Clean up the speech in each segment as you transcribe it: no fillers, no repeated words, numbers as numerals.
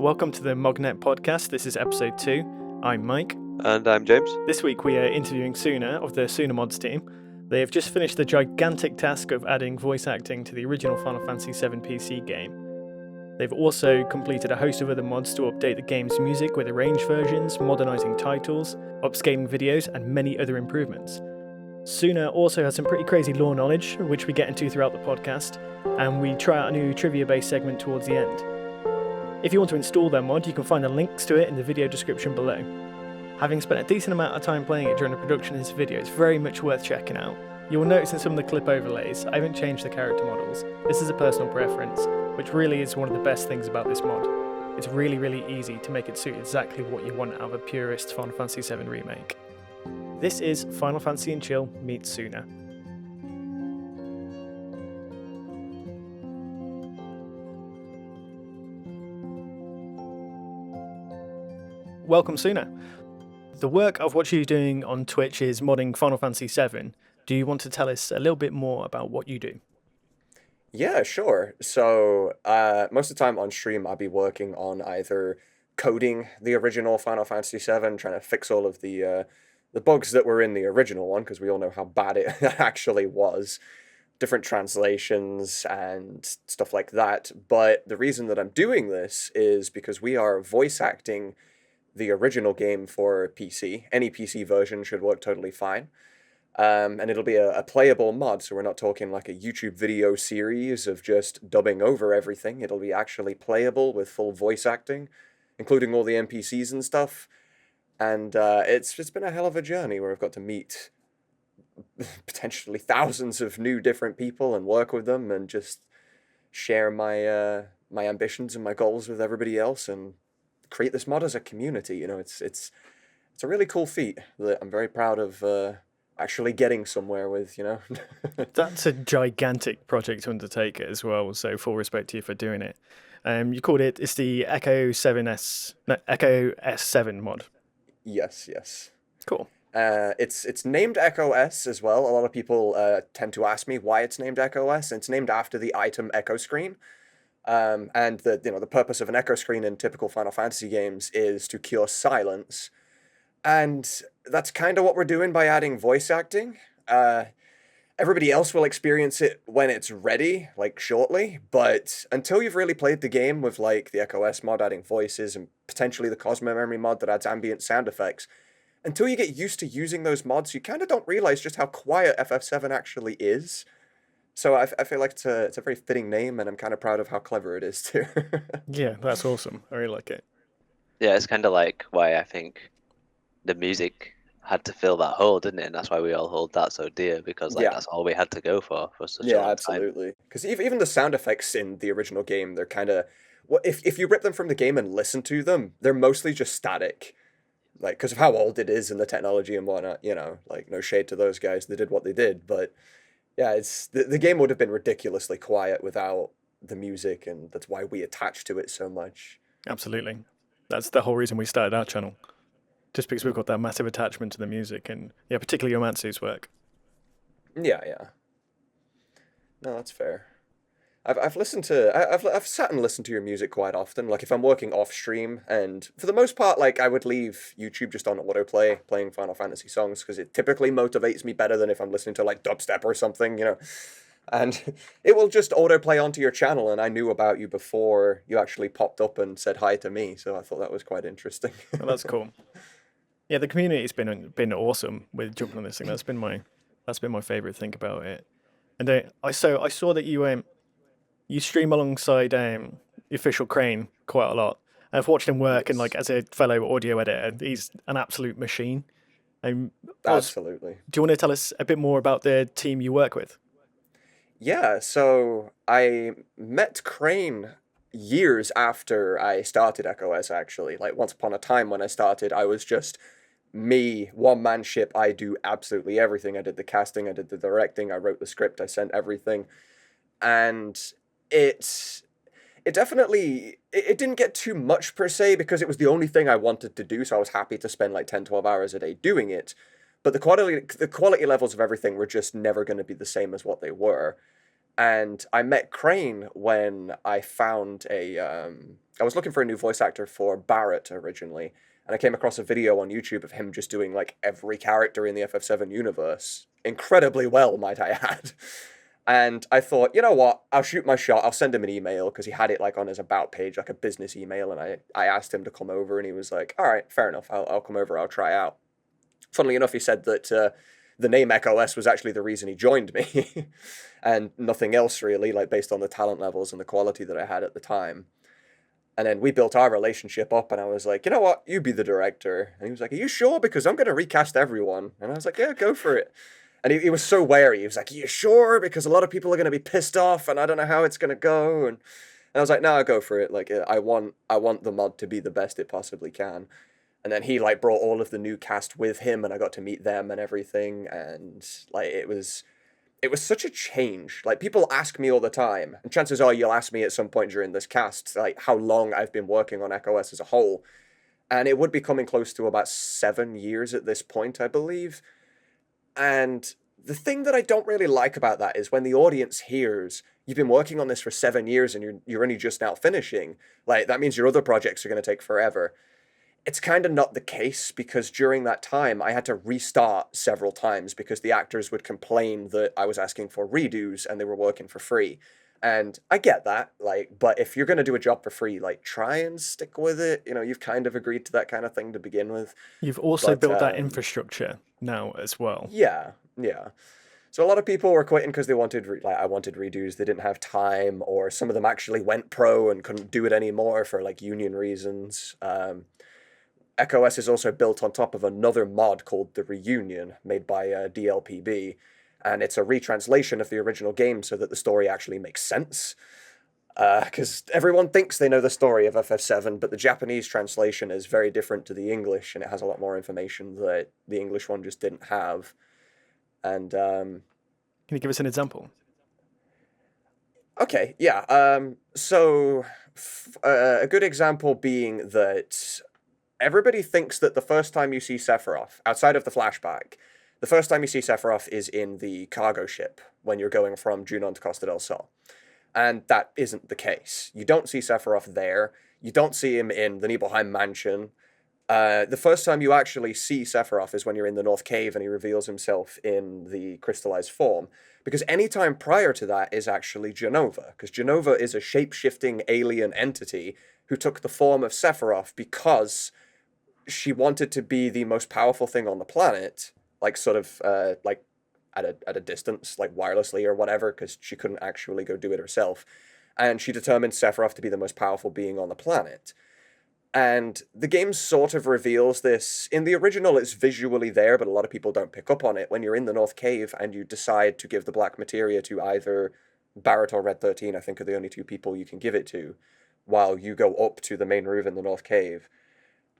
Welcome to the Mognet podcast. This is episode 2. I'm Mike. And I'm James. This week we are interviewing Tsuna of the Tsunamods team. They have just finished the gigantic task of adding voice acting to the original Final Fantasy VII PC game. They've also completed a host of other mods to update the game's music with arranged versions, modernising titles, upscaling videos, and many other improvements. Tsuna also has some pretty crazy lore knowledge, which we get into throughout the podcast, and we try out a new trivia-based segment towards the end. If you want to install their mod, you can find the links to it in the video description below. Having spent a decent amount of time playing it during the production of this video, it's very much worth checking out. You will notice in some of the clip overlays, I haven't changed the character models. This is a personal preference, which really is one of the best things about this mod. It's really easy to make it suit exactly what you want out of a purist Final Fantasy VII Remake. This is Final Fantasy & Chill meets Tsuna. Welcome, Tsuna. The work of what you're doing on Twitch is modding Final Fantasy VII. Do you want to tell us a little bit more about what you do? Yeah, sure. So most of the time on stream, I'll be working on either coding the original Final Fantasy VII, trying to fix all of the bugs that were in the original one, because we all know how bad it actually was. Different translations and stuff like that. But the reason that I'm doing this is because we are voice acting the original game for PC. Any PC version should work totally fine. And it'll be a playable mod, so we're not talking like a YouTube video series of just dubbing over everything. It'll be actually playable with full voice acting, including all the NPCs and stuff. And it's been a hell of a journey where I've got to meet potentially thousands of new different people and work with them and just share my my ambitions and my goals with everybody else and create this mod as a community. You know, it's a really cool feat that I'm very proud of actually getting somewhere with, you know. That's a gigantic project to undertake as well, so full respect to you for doing it. You called it's the Echo S7 mod. Yes. Cool. It's named Echo S as well. A lot of people tend to ask me why it's named Echo S, and it's named after the item Echo Screen. And the purpose of an echo screen in typical Final Fantasy games is to cure silence. And that's kind of what we're doing by adding voice acting. Everybody else will experience it when it's ready, like shortly, but until you've really played the game with like the Echo S mod adding voices and potentially the Cosmo Memory mod that adds ambient sound effects, until you get used to using those mods, you kind of don't realize just how quiet FF7 actually is. So I feel like it's a very fitting name, and I'm kind of proud of how clever it is too. Yeah, that's awesome. I really like it. Yeah, it's kind of like why I think the music had to fill that hole, didn't it? And that's why we all hold that so dear, because that's all we had to go for such a long time. Yeah, absolutely. Because even the sound effects in the original game, they're kind of... Well, if you rip them from the game and listen to them, they're mostly just static. Like, because of how old it is and the technology and whatnot, you know, like, no shade to those guys. They did what they did, but... Yeah, it's the game would have been ridiculously quiet without the music, and that's why we attach to it so much. Absolutely. That's the whole reason we started our channel. Just because we've got that massive attachment to the music, and yeah, particularly Yomatsu's work. Yeah. No, that's fair. I've listened to I've sat and listened to your music quite often. Like if I'm working off stream, and for the most part, like I would leave YouTube just on autoplay, playing Final Fantasy songs, because it typically motivates me better than if I'm listening to like dubstep or something, you know. And it will just autoplay onto your channel, and I knew about you before you actually popped up and said hi to me, so I thought that was quite interesting. Well, that's cool. Yeah, the community's been awesome with jumping on this thing. That's been my favorite thing about it. And I saw that you stream alongside the official Crane quite a lot. I've watched him work, and like as a fellow audio editor, he's an absolute machine. Absolutely. Do you want to tell us a bit more about the team you work with? Yeah, so I met Crane years after I started Echo S, actually. Like, once upon a time when I started, I was just me, one-man ship. I do absolutely everything. I did the casting, I did the directing, I wrote the script, I sent everything. And it definitely... It didn't get too much, per se, because it was the only thing I wanted to do, so I was happy to spend, like, 10, 12 hours a day doing it. But the quality levels of everything were just never going to be the same as what they were. And I met Crane when I found a I was looking for a new voice actor for Barrett originally, and I came across a video on YouTube of him just doing like every character in the FF7 universe incredibly well, might I add. And I thought, you know what, I'll shoot my shot, I'll send him an email, because he had it like on his about page, like a business email, and I asked him to come over, and he was like, all right, fair enough, I'll come over, I'll try out. Funnily enough, he said that the name EchoS was actually the reason he joined me, and nothing else really, like based on the talent levels and the quality that I had at the time. And then we built our relationship up, and I was like, you know what, you be the director. And he was like, are you sure? Because I'm going to recast everyone. And I was like, yeah, go for it. And he was so wary. He was like, are you sure? Because a lot of people are going to be pissed off, and I don't know how it's going to go. And I was like, no, go for it. Like, I want the mod to be the best it possibly can. And then he like brought all of the new cast with him, and I got to meet them and everything. And like, it was such a change. Like, people ask me all the time, and chances are you'll ask me at some point during this cast, like, how long I've been working on EchoS as a whole. And it would be coming close to about 7 years at this point, I believe. And the thing that I don't really like about that is when the audience hears, you've been working on this for 7 years and you're only just now finishing, like, that means your other projects are going to take forever. It's kind of not the case, because during that time, I had to restart several times because the actors would complain that I was asking for redos and they were working for free. And I get that, like, but if you're going to do a job for free, like, try and stick with it. You know, you've kind of agreed to that kind of thing to begin with. You've also built that infrastructure now as well. Yeah. So a lot of people were quitting because they wanted, I wanted redos. They didn't have time, or some of them actually went pro and couldn't do it anymore for, like, union reasons. EchoS is also built on top of another mod called The Reunion, made by DLPB, and it's a retranslation of the original game so that the story actually makes sense. Because everyone thinks they know the story of FF7, but the Japanese translation is very different to the English, and it has a lot more information that the English one just didn't have. And can you give us an example? Okay, yeah. So a good example being that everybody thinks that the first time you see Sephiroth, outside of the flashback, the first time you see Sephiroth is in the cargo ship when you're going from Junon to Costa del Sol. And that isn't the case. You don't see Sephiroth there. You don't see him in the Nibelheim mansion. The first time you actually see Sephiroth is when you're in the North Cave and he reveals himself in the crystallized form. Because any time prior to that is actually Jenova. Because Jenova is a shape-shifting alien entity who took the form of Sephiroth because she wanted to be the most powerful thing on the planet, like sort of like at a distance, like wirelessly or whatever, because she couldn't actually go do it herself. And she determined Sephiroth to be the most powerful being on the planet. And the game sort of reveals this. In the original, it's visually there, but a lot of people don't pick up on it. When you're in the North Cave and you decide to give the black materia to either Barrett or Red 13, I think are the only two people you can give it to, while you go up to the main room in the North Cave.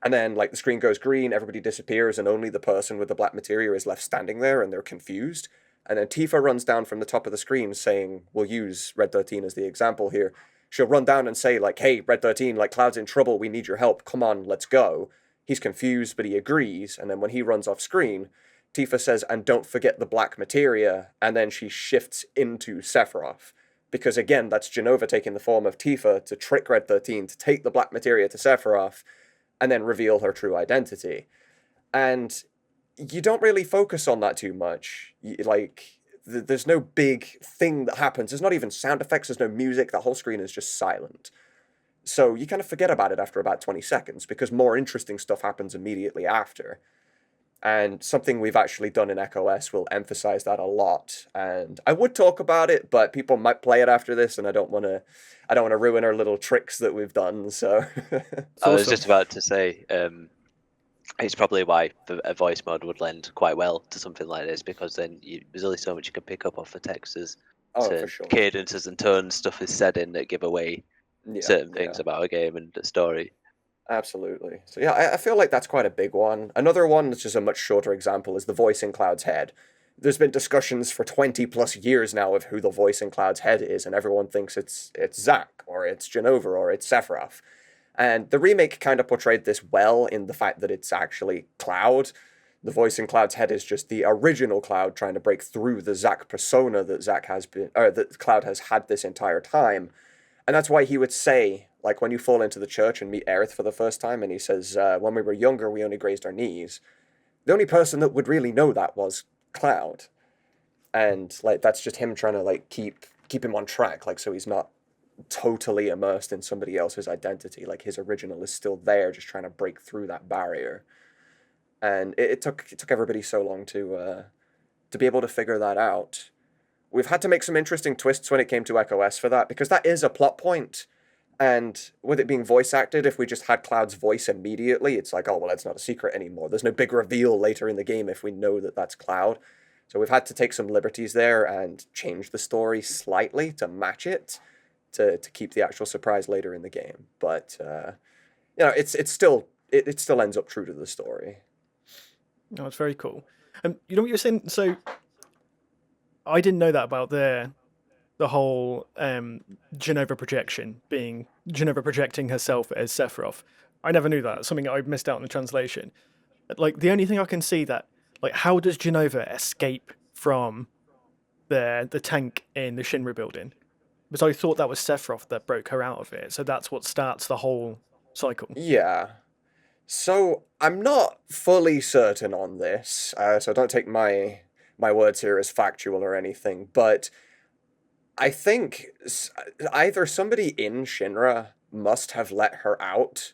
And then, like, the screen goes green, everybody disappears, and only the person with the black materia is left standing there, and they're confused. And then Tifa runs down from the top of the screen saying, we'll use Red 13 as the example here. She'll run down and say, like, hey, Red 13, like, Cloud's in trouble, we need your help, come on, let's go. He's confused, but he agrees, and then when he runs off screen, Tifa says, and don't forget the black materia, and then she shifts into Sephiroth. Because, again, that's Jenova taking the form of Tifa to trick Red 13 to take the black materia to Sephiroth, and then reveal her true identity. And you don't really focus on that too much. There's no big thing that happens. There's not even sound effects, there's no music, the whole screen is just silent. So you kind of forget about it after about 20 seconds, because more interesting stuff happens immediately after. And something we've actually done in EchoS will emphasize that a lot. And I would talk about it, but people might play it after this, and I don't want to ruin our little tricks that we've done. So I was just about to say, it's probably why a voice mod would lend quite well to something like this, because then there's only so much you can pick up off the textures. for sure. Cadences and tones, stuff is said in that give away certain things about a game and the story. Absolutely. So yeah, I feel like that's quite a big one. Another one, which is a much shorter example, is the voice in Cloud's head. There's been discussions for 20 plus years now of who the voice in Cloud's head is, and everyone thinks it's Zack, or it's Jenova, or it's Sephiroth. And the remake kind of portrayed this well in the fact that it's actually Cloud. The voice in Cloud's head is just the original Cloud trying to break through the Zack persona that Cloud has had this entire time. And that's why he would say, Like when you fall into the church and meet Aerith for the first time, and he says, when we were younger, we only grazed our knees. The only person that would really know that was Cloud. And like that's just him trying to like keep him on track, like so he's not totally immersed in somebody else's identity. Like his original is still there, just trying to break through that barrier. And it took everybody so long to be able to figure that out. We've had to make some interesting twists when it came to Echo S for that, because that is a plot point. And with it being voice acted, if we just had Cloud's voice immediately, it's like, oh, well, it's not a secret anymore. There's no big reveal later in the game if we know that that's Cloud. So we've had to take some liberties there and change the story slightly to match it, to keep the actual surprise later in the game. But, it still ends up true to the story. Oh, it's very cool. You know what you're saying? So I didn't know that about the whole Genova projection, being Genova projecting herself as Sephiroth. I never knew that. Something I missed out in the translation. Like the only thing I can see that, like, how does Genova escape from the tank in the Shinra building? Because I thought that was Sephiroth that broke her out of it. So that's what starts the whole cycle. Yeah. So I'm not fully certain on this, so don't take my words here as factual or anything, but I think either somebody in Shinra must have let her out,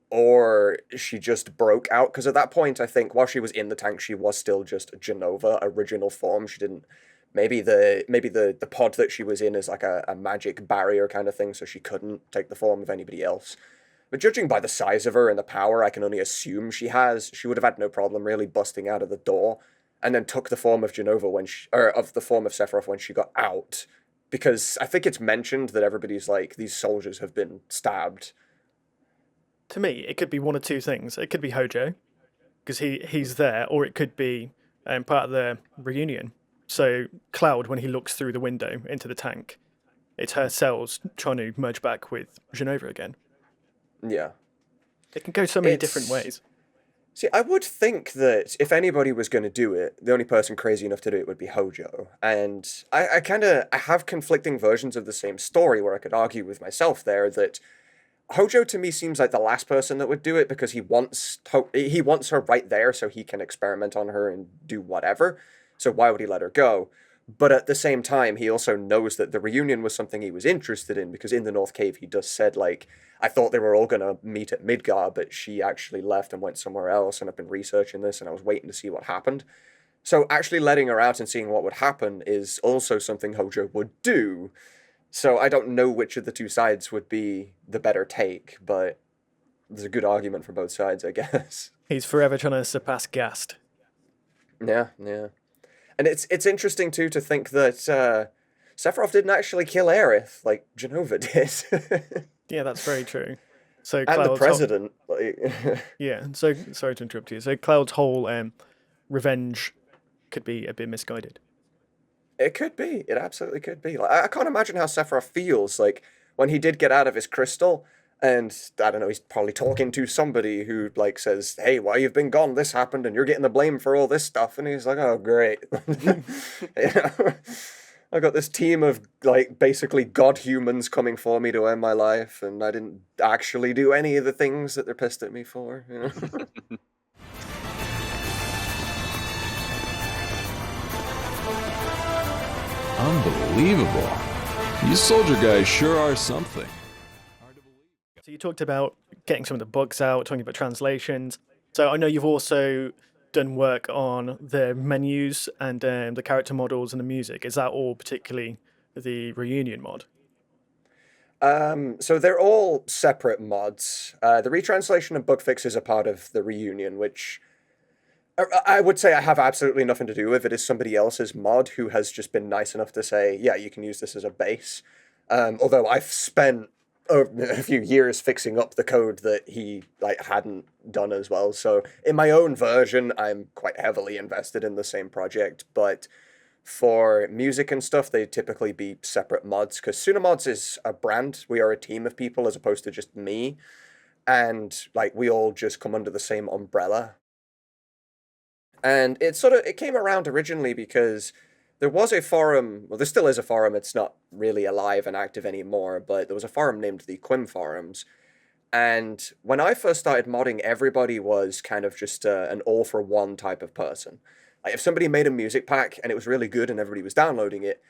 or she just broke out, because at that point, I think, while she was in the tank, she was still just Genova, original form. She didn't... Maybe the pod that she was in is like a magic barrier kind of thing, so she couldn't take the form of anybody else. But judging by the size of her and the power I can only assume she would have had no problem really busting out of the door, and then took the form of Genova of the form of Sephiroth when she got out. Because I think it's mentioned that everybody's like, these soldiers have been stabbed. To me, it could be one of two things. It could be Hojo, because he's there, or it could be part of the reunion. So Cloud, when he looks through the window into the tank, it's her cells trying to merge back with Genova again. Yeah. It can go so many different ways. See, I would think that if anybody was going to do it, the only person crazy enough to do it would be Hojo. And I have conflicting versions of the same story where I could argue with myself there that Hojo to me seems like the last person that would do it, because he wants her right there so he can experiment on her and do whatever. So why would he let her go? But at the same time, he also knows that the reunion was something he was interested in, because in the North Cave, he just said, like, I thought they were all going to meet at Midgar, but she actually left and went somewhere else, and I've been researching this, and I was waiting to see what happened. So actually letting her out and seeing what would happen is also something Hojo would do. So I don't know which of the two sides would be the better take, but there's a good argument for both sides, I guess. He's forever trying to surpass Gast. Yeah. And it's interesting, too, to think that Sephiroth didn't actually kill Aerith, like Genova did. Yeah, that's very true. So and Cloud's the president. Yeah, so sorry to interrupt you. So Cloud's whole revenge could be a bit misguided. It could be. It absolutely could be. Like, I can't imagine how Sephiroth feels, like, when he did get out of his crystal, and, I don't know, he's probably talking to somebody who, like, says, hey, while you've been gone, this happened, and you're getting the blame for all this stuff, and he's like, oh, great. I got this team of, like, basically god humans coming for me to end my life, and I didn't actually do any of the things that they're pissed at me for, you know? Unbelievable. You soldier guys sure are something. So you talked about getting some of the bugs out, talking about translations. So I know you've also done work on the menus and the character models and the music. Is that all particularly the reunion mod? So they're all separate mods. The retranslation and bug fixes are part of the reunion, which I would say I have absolutely nothing to do with. It is somebody else's mod who has just been nice enough to say, yeah, you can use this as a base. Although I've spent a few years fixing up the code that he hadn't done as well. So in my own version, I'm quite heavily invested in the same project, but for music and stuff, they typically be separate mods, because Tsunamods is a brand. We are a team of people as opposed to just me, and we all just come under the same umbrella. And it came around originally because there was a forum, well, there still is a forum, it's not really alive and active anymore, but there was a forum named the Quim Forums. And when I first started modding, everybody was kind of just an all-for-one type of person. Like, if somebody made a music pack and it was really good and everybody was downloading it,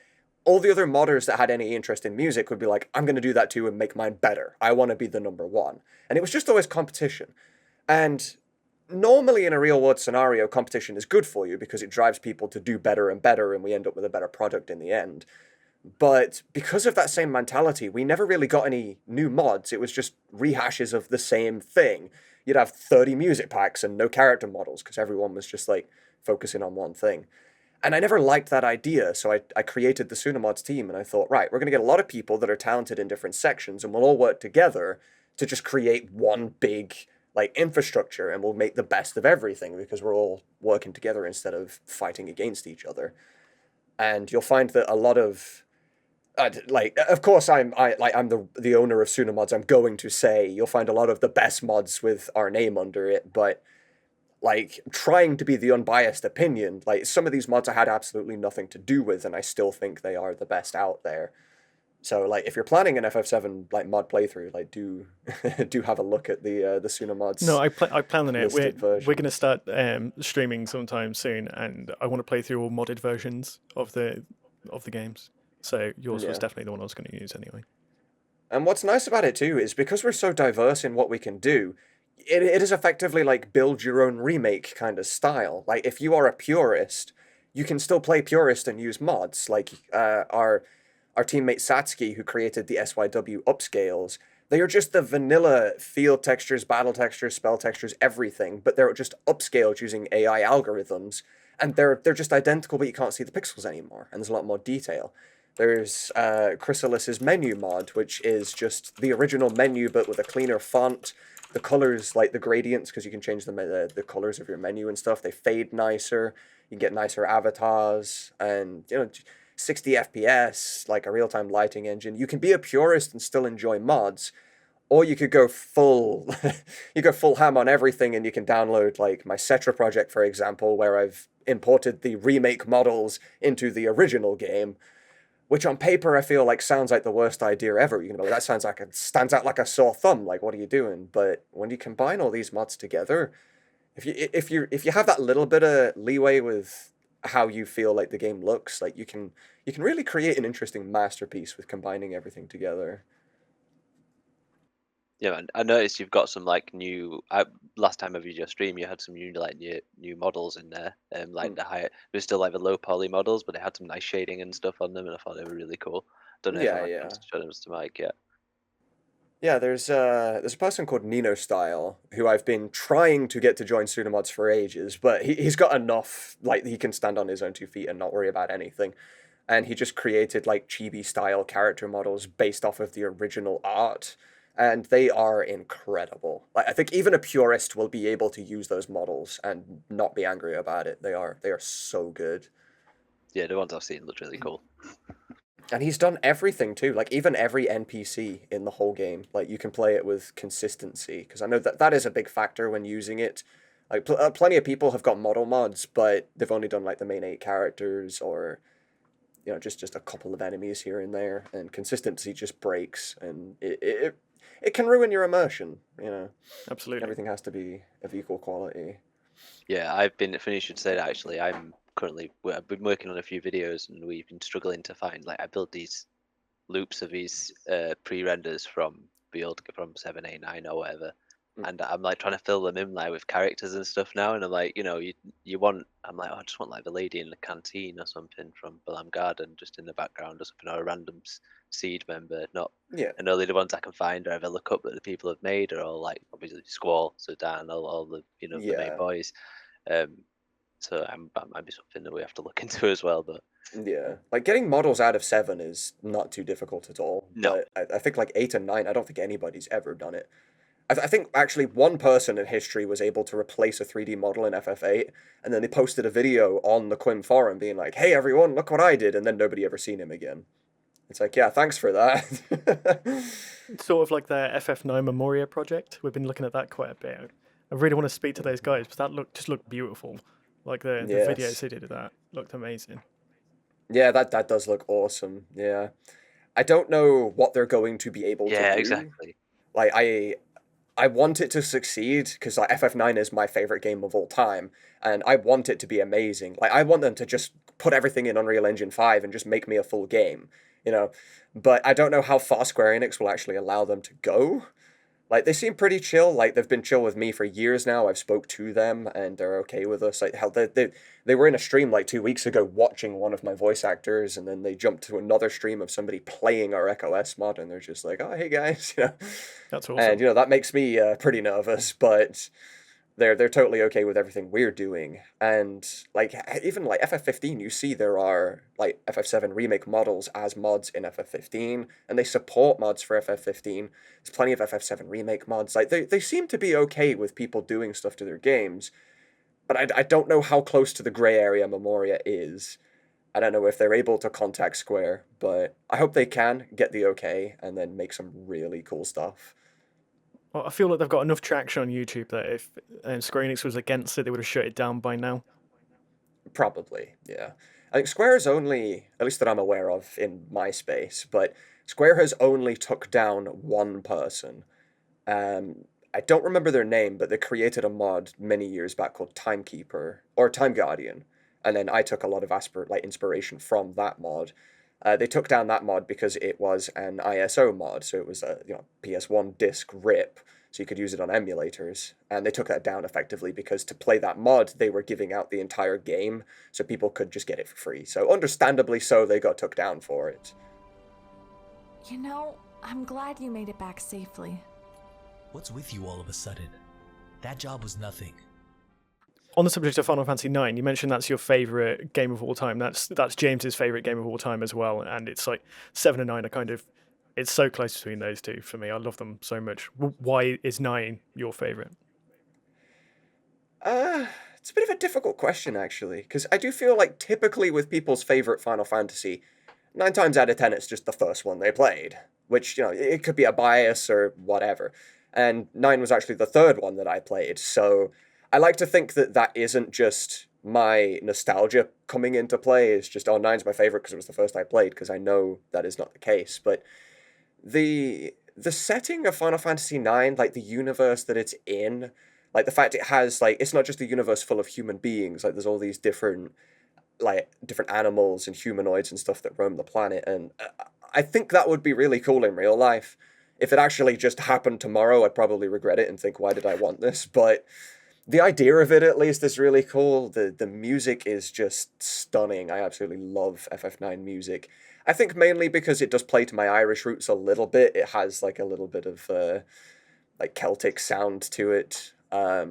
all the other modders that had any interest in music would be like, I'm going to do that too and make mine better. I want to be the number one. And it was just always competition. And normally in a real-world scenario, competition is good for you because it drives people to do better and better, and we end up with a better product in the end. But because of that same mentality, we never really got any new mods. It was just rehashes of the same thing. You'd have 30 music packs and no character models because everyone was just like focusing on one thing. And I never liked that idea, so I created the Tsunamods team, and I thought, right, we're going to get a lot of people that are talented in different sections, and we'll all work together to just create one big like infrastructure, and we'll make the best of everything because we're all working together instead of fighting against each other. And you'll find that a lot of of course, I'm the owner of Tsunamods. I'm going to say you'll find a lot of the best mods with our name under it, but like trying to be the unbiased opinion, like some of these mods I had absolutely nothing to do with, and I still think they are the best out there. So like if you're planning an FF7 like mod playthrough, like do have a look at the Tsunamods. No, I plan on it. We're version. going to start streaming sometime soon, and I want to play through all modded versions of the games. So yours was definitely the one I was going to use anyway. And what's nice about it too is because we're so diverse in what we can do, it is effectively like build your own remake kind of style. Like if you are a purist, you can still play purist and use mods. Like our teammate Satsuki, who created the SYW upscales, they are just the vanilla field textures, battle textures, spell textures, everything, but they're just upscaled using AI algorithms, and they're just identical, but you can't see the pixels anymore, and there's a lot more detail. There's Chrysalis's menu mod, which is just the original menu, but with a cleaner font. The colors, like the gradients, because you can change the colors of your menu and stuff, they fade nicer. You can get nicer avatars, and 60 FPS, like a real-time lighting engine. You can be a purist and still enjoy mods, or you could go full ham on everything, and you can download like my Cetra project, for example, where I've imported the remake models into the original game, which on paper I feel like sounds like the worst idea ever. You can be like, that sounds like it stands out like a sore thumb. Like, what are you doing? But when you combine all these mods together, if you have that little bit of leeway with how you feel like the game looks, like you can really create an interesting masterpiece with combining everything together. Yeah, and I noticed you've got some like new. Last time I viewed your stream, you had some new new models in there. Like the higher, there's still like the low poly models, but they had some nice shading and stuff on them, and I thought they were really cool. Don't know if I might show them to Mike yet. Yeah, there's a person called Nino Style who I've been trying to get to join Tsunamods for ages, but he's got enough, like he can stand on his own 2 feet and not worry about anything. And he just created like chibi style character models based off of the original art, and they are incredible. Like I think even a purist will be able to use those models and not be angry about it. They are so good. Yeah, the ones I've seen look really cool. And he's done everything too, like even every NPC in the whole game. Like you can play it with consistency, because I know that is a big factor when using it. Like plenty of people have got model mods, but they've only done like the main 8 characters, or just a couple of enemies here and there, and consistency just breaks, and it can ruin your immersion. Absolutely, everything has to be of equal quality. Yeah, I've been. Funny you should say that. Actually, I've been working on a few videos, and we've been struggling to find. Like, I built these loops of these pre-renders from 7, 8, 9 or whatever, and I'm like trying to fill them in like with characters and stuff now. And I'm like, you want. I'm like, I just want like the lady in the canteen or something from Balam Garden just in the background or something, or a random seed member. Not. Yeah. And only the ones I can find or ever look up that the people have made are all like obviously Squall, Sudan, all the the main boys. So that might be something that we have to look into as well. But yeah, like getting models out of 7 is not too difficult at all. No, but I think like 8 and 9, I don't think anybody's ever done it. I think actually one person in history was able to replace a 3D model in FF8, and then they posted a video on the Quim forum being like, "Hey everyone, look what I did," and then nobody ever seen him again. It's like, yeah, thanks for that. It's sort of like the FF9 Memoria project. We've been looking at that quite a bit. I really want to speak to those guys, because that just looked beautiful. Like the videos they did of that looked amazing. Yeah, that does look awesome. Yeah. I don't know what they're going to be able to Yeah, do. exactly. Like I want it to succeed because like FF9 is my favorite game of all time, and I want it to be amazing. Like I want them to just put everything in Unreal Engine 5 and just make me a full game, you know. But I don't know how far Square Enix will actually allow them to go. Like they seem pretty chill. Like they've been chill with me for years now. I've spoke to them and they're okay with us. Like hell, they were in a stream like 2 weeks ago watching one of my voice actors, and then they jumped to another stream of somebody playing our Echo S mod, and they're just like, "Oh, hey guys," you know. That's awesome. And that makes me pretty nervous, but they're totally okay with everything we're doing. And like even like FF15, you see there are like FF7 remake models as mods in FF15, and they support mods for FF15. There's plenty of FF7 remake mods. Like they seem to be okay with people doing stuff to their games, but I don't know how close to the gray area Memoria is. I don't know if they're able to contact Square, but I hope they can get the okay and then make some really cool stuff. Well, I feel like they've got enough traction on YouTube that if Square Enix was against it, they would have shut it down by now. Probably, yeah. I think Square's only, at least that I'm aware of in my space, but Square has only took down one person. I don't remember their name, but they created a mod many years back called Timekeeper or Time Guardian, and then I took a lot of inspiration from that mod. They took down that mod because it was an ISO mod, so it was a PS1 disc rip, so you could use it on emulators. And they took that down effectively because to play that mod, they were giving out the entire game, so people could just get it for free. So understandably so, they got took down for it. You know, I'm glad you made it back safely. What's with you all of a sudden? That job was nothing. On the subject of Final Fantasy IX, you mentioned that's your favourite game of all time. That's James's favourite game of all time as well. And it's like 7 and 9 are kind of... It's so close between those two for me. I love them so much. Why is 9 your favourite? It's a bit of a difficult question, actually, because I do feel like typically with people's favourite Final Fantasy, 9 times out of 10 it's just the first one they played, which, it could be a bias or whatever. And 9 was actually the third one that I played, so I like to think that that isn't just my nostalgia coming into play. It's just, 9's my favorite because it was the first I played, because I know that is not the case. But the setting of Final Fantasy IX, like the universe that it's in, like the fact it has, like, it's not just a universe full of human beings. Like there's all these different animals and humanoids and stuff that roam the planet, and I think that would be really cool in real life. If it actually just happened tomorrow, I'd probably regret it and think, why did I want this? But the idea of it, at least, is really cool. The music is just stunning. I absolutely love FF9 music. I think mainly because it does play to my Irish roots a little bit. It has like a little bit of Celtic sound to it. I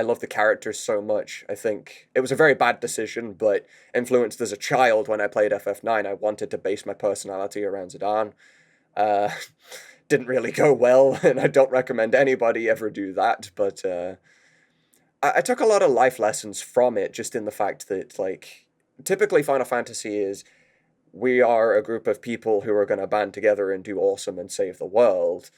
love the characters so much. I think it was a very bad decision, but influenced as a child when I played FF9, I wanted to base my personality around Zidane. Didn't really go well, and I don't recommend anybody ever do that, but I took a lot of life lessons from it, just in the fact that, like, typically Final Fantasy is, we are a group of people who are going to band together and do awesome and save the world,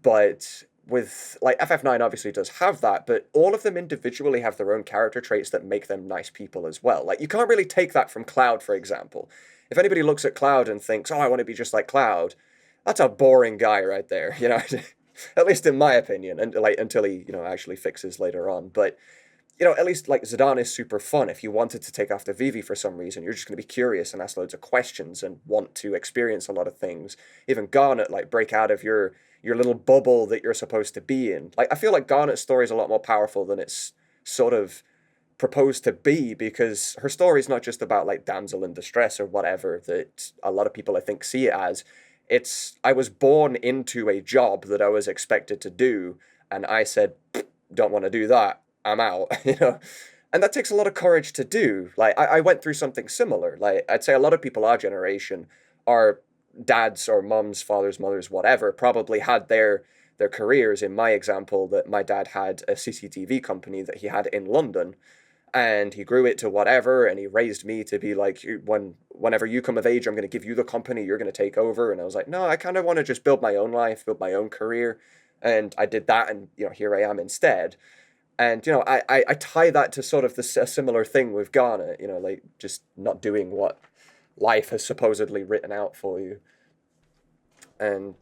but with, like, FF9 obviously does have that, but all of them individually have their own character traits that make them nice people as well. Like, you can't really take that from Cloud, for example. If anybody looks at Cloud and thinks, I want to be just like Cloud, that's a boring guy right there, at least in my opinion, and until he, actually fixes later on. But, at least like Zidane is super fun. If you wanted to take after Vivi for some reason, you're just going to be curious and ask loads of questions and want to experience a lot of things. Even Garnet, like, break out of your little bubble that you're supposed to be in. Like, I feel like Garnet's story is a lot more powerful than it's sort of proposed to be, because her story is not just about, like, damsel in distress or whatever that a lot of people, I think, see it as. It's, I was born into a job that I was expected to do, and I said, don't want to do that, I'm out, And that takes a lot of courage to do. Like, I went through something similar. Like, I'd say a lot of people our generation, our dads or mums, fathers, mothers, whatever, probably had their careers. In my example, that my dad had a CCTV company that he had in London, and he grew it to whatever, and he raised me to be like, whenever you come of age, I'm going to give you the company, you're going to take over. And I was like, no, I kind of want to just build my own life, build my own career. And I did that, and here I am instead. And, you know, I tie that to sort of a similar thing with Garnet, you know, like just not doing what life has supposedly written out for you. And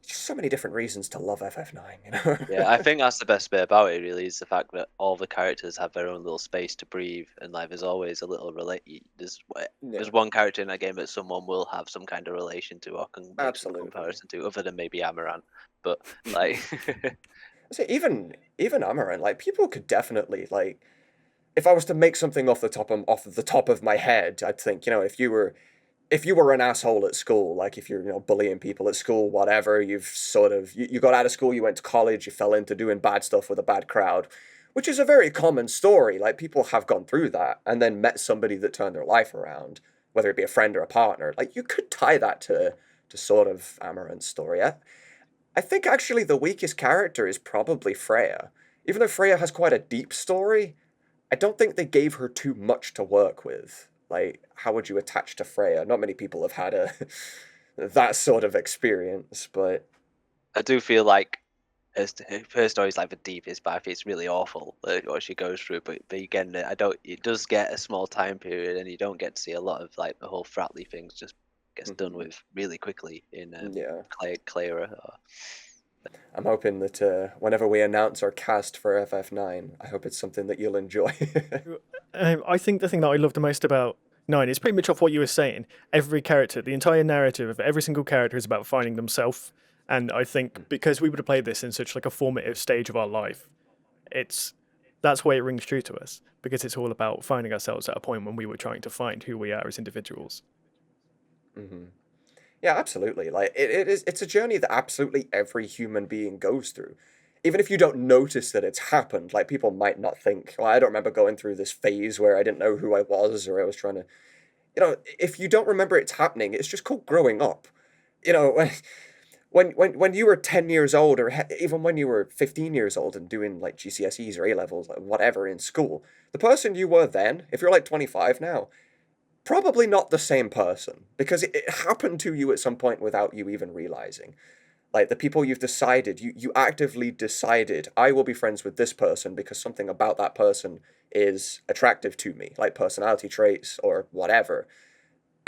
just so many different reasons to love FF9, you know? Yeah, I think that's the best bit about it. Really, is the fact that all the characters have their own little space to breathe, and like there's always a little there's one character in that game that someone will have some kind of relation to or can make some Absolutely. comparison to, other than maybe Amaran. But like, So even Amaranth, like people could definitely like, if I was to make something off the top of my head, I'd think, you know, if you were an asshole at school, like if you're, you know, bullying people at school, whatever, you've sort of you got out of school, you went to college, you fell into doing bad stuff with a bad crowd, which is a very common story. Like people have gone through that and then met somebody that turned their life around, whether it be a friend or a partner. Like you could tie that to sort of Amaranth's story. I think actually the weakest character is probably Freya. Even though Freya has quite a deep story, I don't think they gave her too much to work with. Like, how would you attach to Freya? Not many people have had that sort of experience, but I do feel like her story is like the deepest, but I think it's really awful what she goes through. But again, I don't. It does get a small time period, and you don't get to see a lot of like the whole Fratly things. Just gets done with really quickly in Clara. I'm hoping that whenever we announce our cast for FF9, I hope it's something that you'll enjoy. I think the thing that I love the most about 9 is pretty much off what you were saying. Every character, the entire narrative of every single character is about finding themselves. And I think because we would have played this in such like a formative stage of our life, that's why it rings true to us, because it's all about finding ourselves at a point when we were trying to find who we are as individuals. Mm-hmm. Yeah, absolutely. Like it's a journey that absolutely every human being goes through. Even if you don't notice that it's happened, like people might not think, well, I don't remember going through this phase where I didn't know who I was or I was trying to, you know, if you don't remember it's happening, it's just called growing up. You know, when you were 10 years old or even when you were 15 years old and doing like GCSEs or A-levels, like whatever in school, the person you were then, if you're like 25 now, probably not the same person, because it happened to you at some point without you even realizing. Like the people you've decided, you actively decided, I will be friends with this person because something about that person is attractive to me, like personality traits or whatever.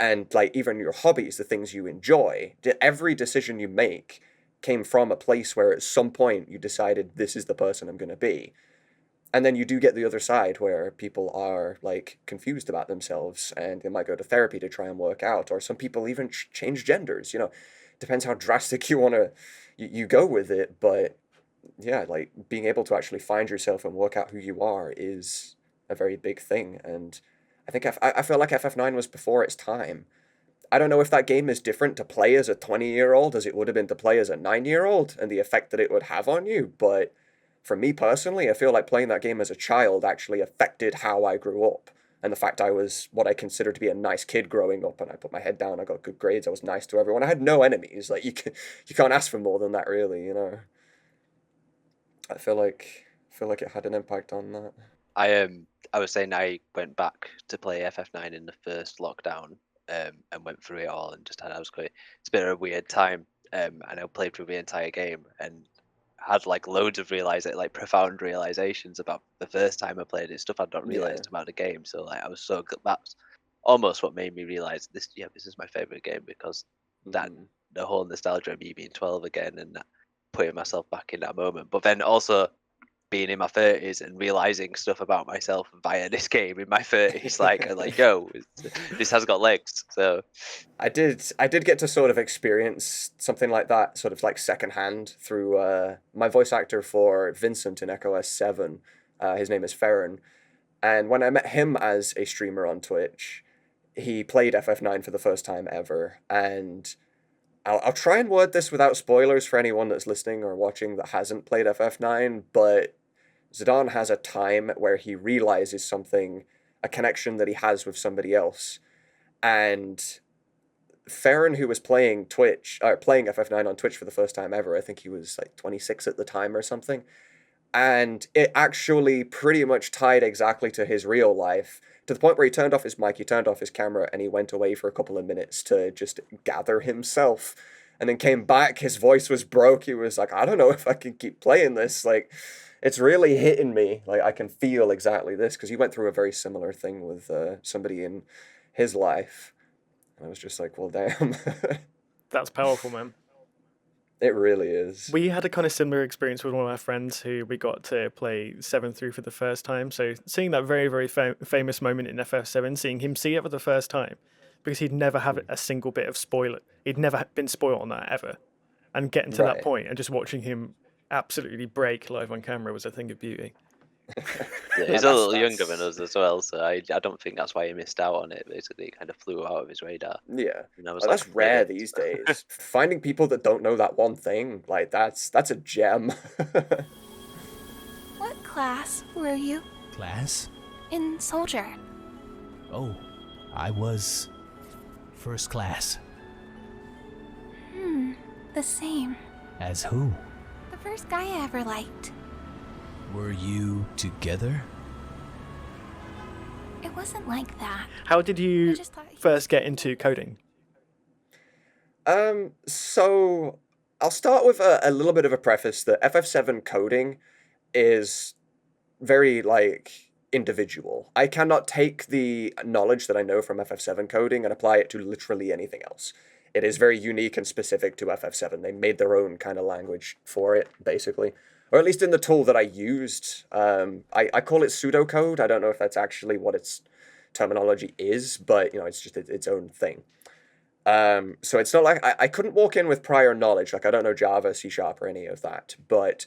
And like even your hobbies, the things you enjoy, every decision you make came from a place where at some point you decided this is the person I'm going to be. And then you do get the other side where people are like confused about themselves and they might go to therapy to try and work out, or some people even change genders, you know, depends how drastic you want to, you go with it. But yeah, like being able to actually find yourself and work out who you are is a very big thing. And I think I feel like FF9 was before its time. I don't know if that game is different to play as a 20-year-old as it would have been to play as a 9-year-old and the effect that it would have on you, but for me personally, I feel like playing that game as a child actually affected how I grew up. And the fact I was what I consider to be a nice kid growing up, and I put my head down, I got good grades, I was nice to everyone. I had no enemies. Like you can't ask for more than that, really, you know. I feel like it had an impact on that. I was saying I went back to play FF9 in the first lockdown, and went through it all and just had it's been a weird time. And I played through the entire game and had like loads of profound realizations about the first time I played it, stuff I'd not realized about the game. So like I was so good. That's almost what made me realize this is my favorite game, because that the whole nostalgia of me being 12 again and that, putting myself back in that moment, but then also being in my 30s and realizing stuff about myself via this game in my 30s, yo, this has got legs. So I did get to sort of experience something like that, sort of like secondhand through my voice actor for Vincent in Echo S7. His name is Farron, and when I met him as a streamer on Twitch, he played FF9 for the first time ever, and I'll try and word this without spoilers for anyone that's listening or watching that hasn't played FF9, but Zidane has a time where he realizes something, a connection that he has with somebody else. And Farron, who was playing FF9 on Twitch for the first time ever, I think he was like 26 at the time or something, and it actually pretty much tied exactly to his real life, to the point where he turned off his mic, he turned off his camera, and he went away for a couple of minutes to just gather himself, and then came back. His voice was broke. He was like, I don't know if I can keep playing this. Like, it's really hitting me. Like, I can feel exactly this, because he went through a very similar thing with somebody in his life. I was just like, well, damn. That's powerful, man. It really is. We had a kind of similar experience with one of our friends who we got to play 7 through for the first time. So seeing that very, very famous moment in FF7, seeing him see it for the first time, because he'd never had a single bit of spoiler. He'd never been spoiled on that ever. And getting to that point and just watching him absolutely break live on camera was a thing of beauty. Yeah, he's a little younger than us as well, so I don't think that's why he missed out on it. Basically, it kind of flew out of his radar. Yeah, and I was oh, like, that's rare these days. Finding people that don't know that one thing, like that's a gem. What class were you? Class? In soldier. Oh, I was first class. The same. As who? The first guy I ever liked. Were you together? It wasn't like that. How did you I just thought he first get into coding? So I'll start with a little bit of a preface that FF7 coding is very, like, individual. I cannot take the knowledge that I know from FF7 coding and apply it to literally anything else. It is very unique and specific to FF7. They made their own kind of language for it, basically. Or at least in the tool that I used. I call it pseudocode. I don't know if that's actually what its terminology is, but, you know, it's just its own thing. So it's not like I couldn't walk in with prior knowledge. Like, I don't know Java, C# or any of that. But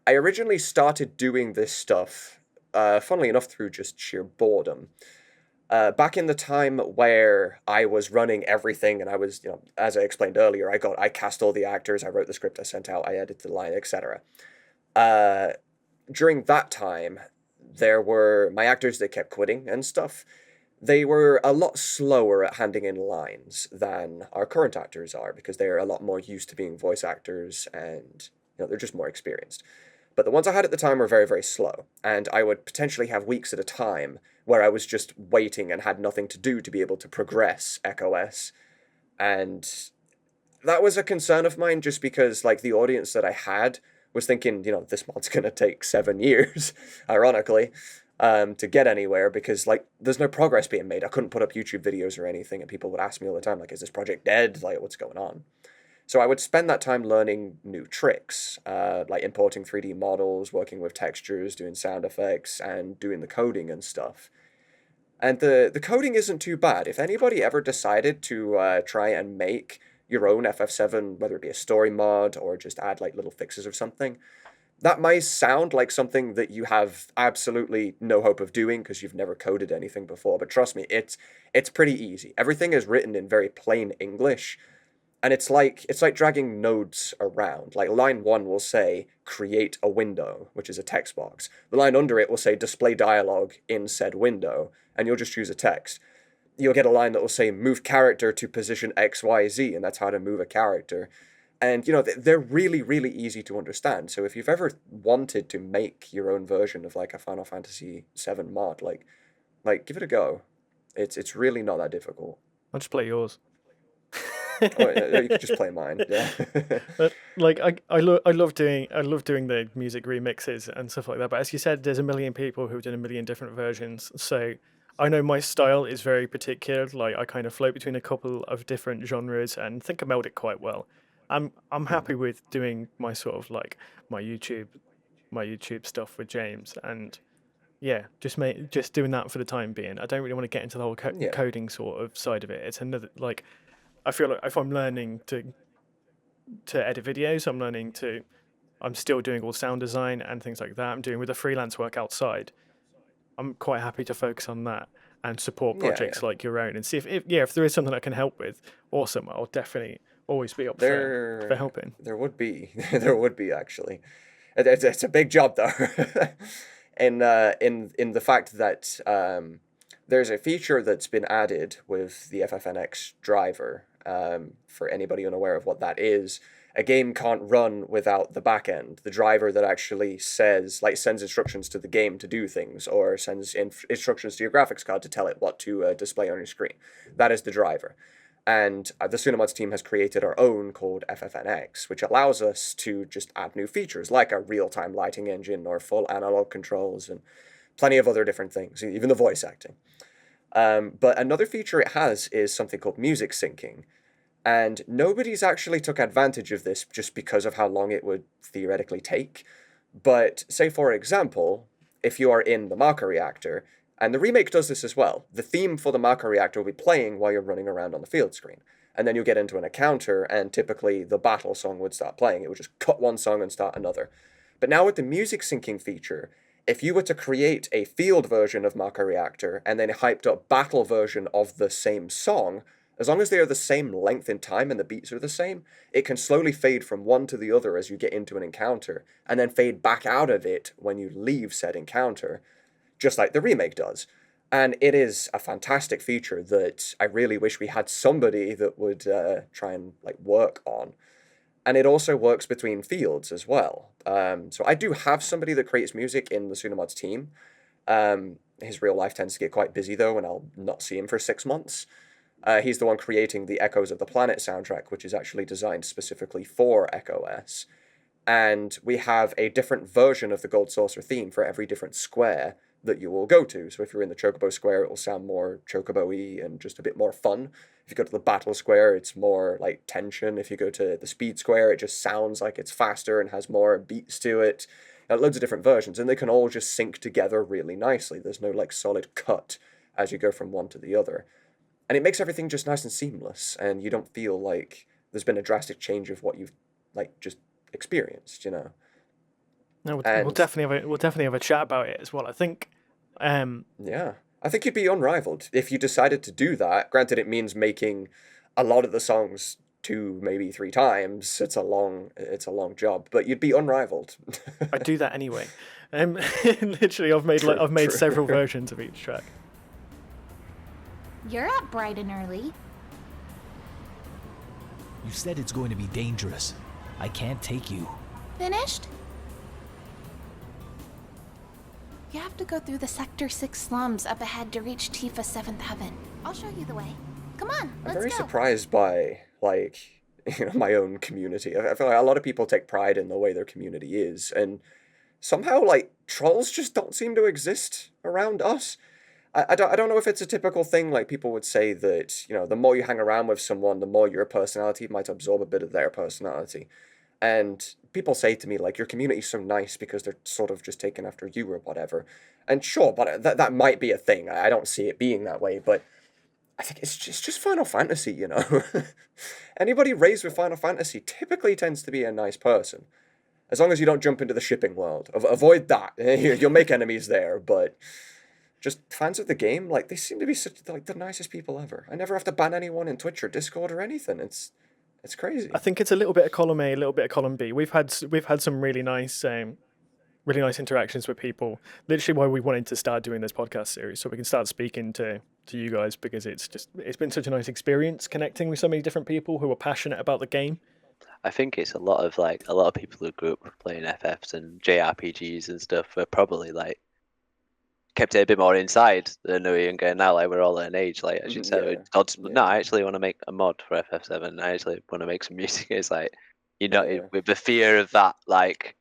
I originally started doing this stuff, funnily enough, through just sheer boredom. Back in the time where I was running everything, and I was, you know, as I explained earlier, I cast all the actors, I wrote the script, I sent out, I edited the line, etc. During that time, there were my actors that kept quitting and stuff. They were a lot slower at handing in lines than our current actors are, because they're a lot more used to being voice actors, and, you know, they're just more experienced. But the ones I had at the time were very, very slow, and I would potentially have weeks at a time where I was just waiting and had nothing to do to be able to progress EchoS. And that was a concern of mine, just because, like, the audience that I had was thinking, you know, this mod's gonna take 7 years, ironically, to get anywhere, because, like, there's no progress being made. I couldn't put up YouTube videos or anything, and people would ask me all the time, like, is this project dead? Like, what's going on? So I would spend that time learning new tricks, like importing 3D models, working with textures, doing sound effects, and doing the coding and stuff. And the coding isn't too bad. If anybody ever decided to try and make your own FF7, whether it be a story mod or just add, like, little fixes or something, that might sound like something that you have absolutely no hope of doing because you've never coded anything before. But trust me, it's pretty easy. Everything is written in very plain English. And it's like dragging nodes around. Like, line 1 will say, create a window, which is a text box. The line under it will say, display dialogue in said window, and you'll just choose a text. You'll get a line that will say, move character to position XYZ, and that's how to move a character. And, you know, they're really, really easy to understand. So if you've ever wanted to make your own version of, like, a Final Fantasy VII mod, like give it a go. It's really not that difficult. I'll just play yours. Oh, you could just play mine. Yeah. But, like, I love doing the music remixes and stuff like that. But as you said, there's a million people who've done a million different versions. So I know my style is very particular. Like, I kind of float between a couple of different genres and think I meld it quite well. I'm happy with doing my sort of, like, my YouTube stuff with James, and yeah, just doing that for the time being. I don't really want to get into the whole coding sort of side of it. It's another, like, I feel like if I'm learning to edit videos, I'm still doing all sound design and things like that. I'm doing with the freelance work outside. I'm quite happy to focus on that and support projects like your own, and see if there is something I can help with. Awesome, I'll definitely always be up for helping. There would be actually. It's a big job though, in the fact that there's a feature that's been added with the FFNX driver. For anybody unaware of what that is, a game can't run without the backend, the driver that actually sends instructions to the game to do things, or sends instructions to your graphics card to tell it what to display on your screen. That is the driver. And the Tsunamods team has created our own called FFNX, which allows us to just add new features like a real-time lighting engine or full analog controls and plenty of other different things, even the voice acting. But another feature it has is something called music syncing. And nobody's actually took advantage of this just because of how long it would theoretically take. But say, for example, if you are in the Maka reactor, and the remake does this as well, the theme for the Maka reactor will be playing while you're running around on the field screen. And then you'll get into an encounter, and typically the battle song would start playing. It would just cut one song and start another. But now with the music syncing feature, if you were to create a field version of Maka reactor and then a hyped up battle version of the same song, as long as they are the same length in time and the beats are the same, it can slowly fade from one to the other as you get into an encounter, and then fade back out of it when you leave said encounter, just like the remake does. And it is a fantastic feature that I really wish we had somebody that would try and work on. And it also works between fields as well. So I do have somebody that creates music in the Tsunamods team. His real life tends to get quite busy though, and I'll not see him for 6 months. He's the one creating the Echoes of the Planet soundtrack, which is actually designed specifically for EchoS. And we have a different version of the Gold Saucer theme for every different square that you will go to. So if you're in the Chocobo Square, it will sound more Chocobo-y and just a bit more fun. If you go to the Battle Square, it's more like tension. If you go to the Speed Square, it just sounds like it's faster and has more beats to it. Loads of different versions, and they can all just sync together really nicely. There's no solid cut as you go from one to the other. And it makes everything just nice and seamless, and you don't feel like there's been a drastic change of what you've just experienced, No, we'll definitely have a chat about it as well. I think. Yeah, I think you'd be unrivaled if you decided to do that. Granted, it means making a lot of the songs 2, maybe 3 times. It's a long job, but you'd be unrivaled. I do that anyway. Literally, I've made several versions of each track. You're up bright and early. You said it's going to be dangerous. I can't take you. Finished? You have to go through the Sector 6 slums up ahead to reach Tifa's 7th heaven. I'll show you the way. Come on, let's go. I'm very surprised by, my own community. I feel like a lot of people take pride in the way their community is, and somehow, trolls just don't seem to exist around us. I don't know if it's a typical thing, people would say that, the more you hang around with someone, the more your personality might absorb a bit of their personality. And people say to me, your community's so nice because they're sort of just taking after you or whatever. And sure, but that might be a thing. I don't see it being that way, but I think it's just Final Fantasy, Anybody raised with Final Fantasy typically tends to be a nice person. As long as you don't jump into the shipping world. Avoid that. You'll make enemies there, but just fans of the game, they seem to be such the nicest people ever. I never have to ban anyone in Twitch or Discord or anything. It's crazy. I think it's a little bit of column A, a little bit of column B. We've had some really nice interactions with people. Literally, why we wanted to start doing this podcast series, so we can start speaking to you guys, because it's been such a nice experience connecting with so many different people who are passionate about the game. I think it's a lot of people who grew up playing FFs and JRPGs and stuff are probably kept it a bit more inside than we're younger now. We're all at an age, as you said. No, I actually want to make a mod for FF7. I actually want to make some music. It's with the fear of that,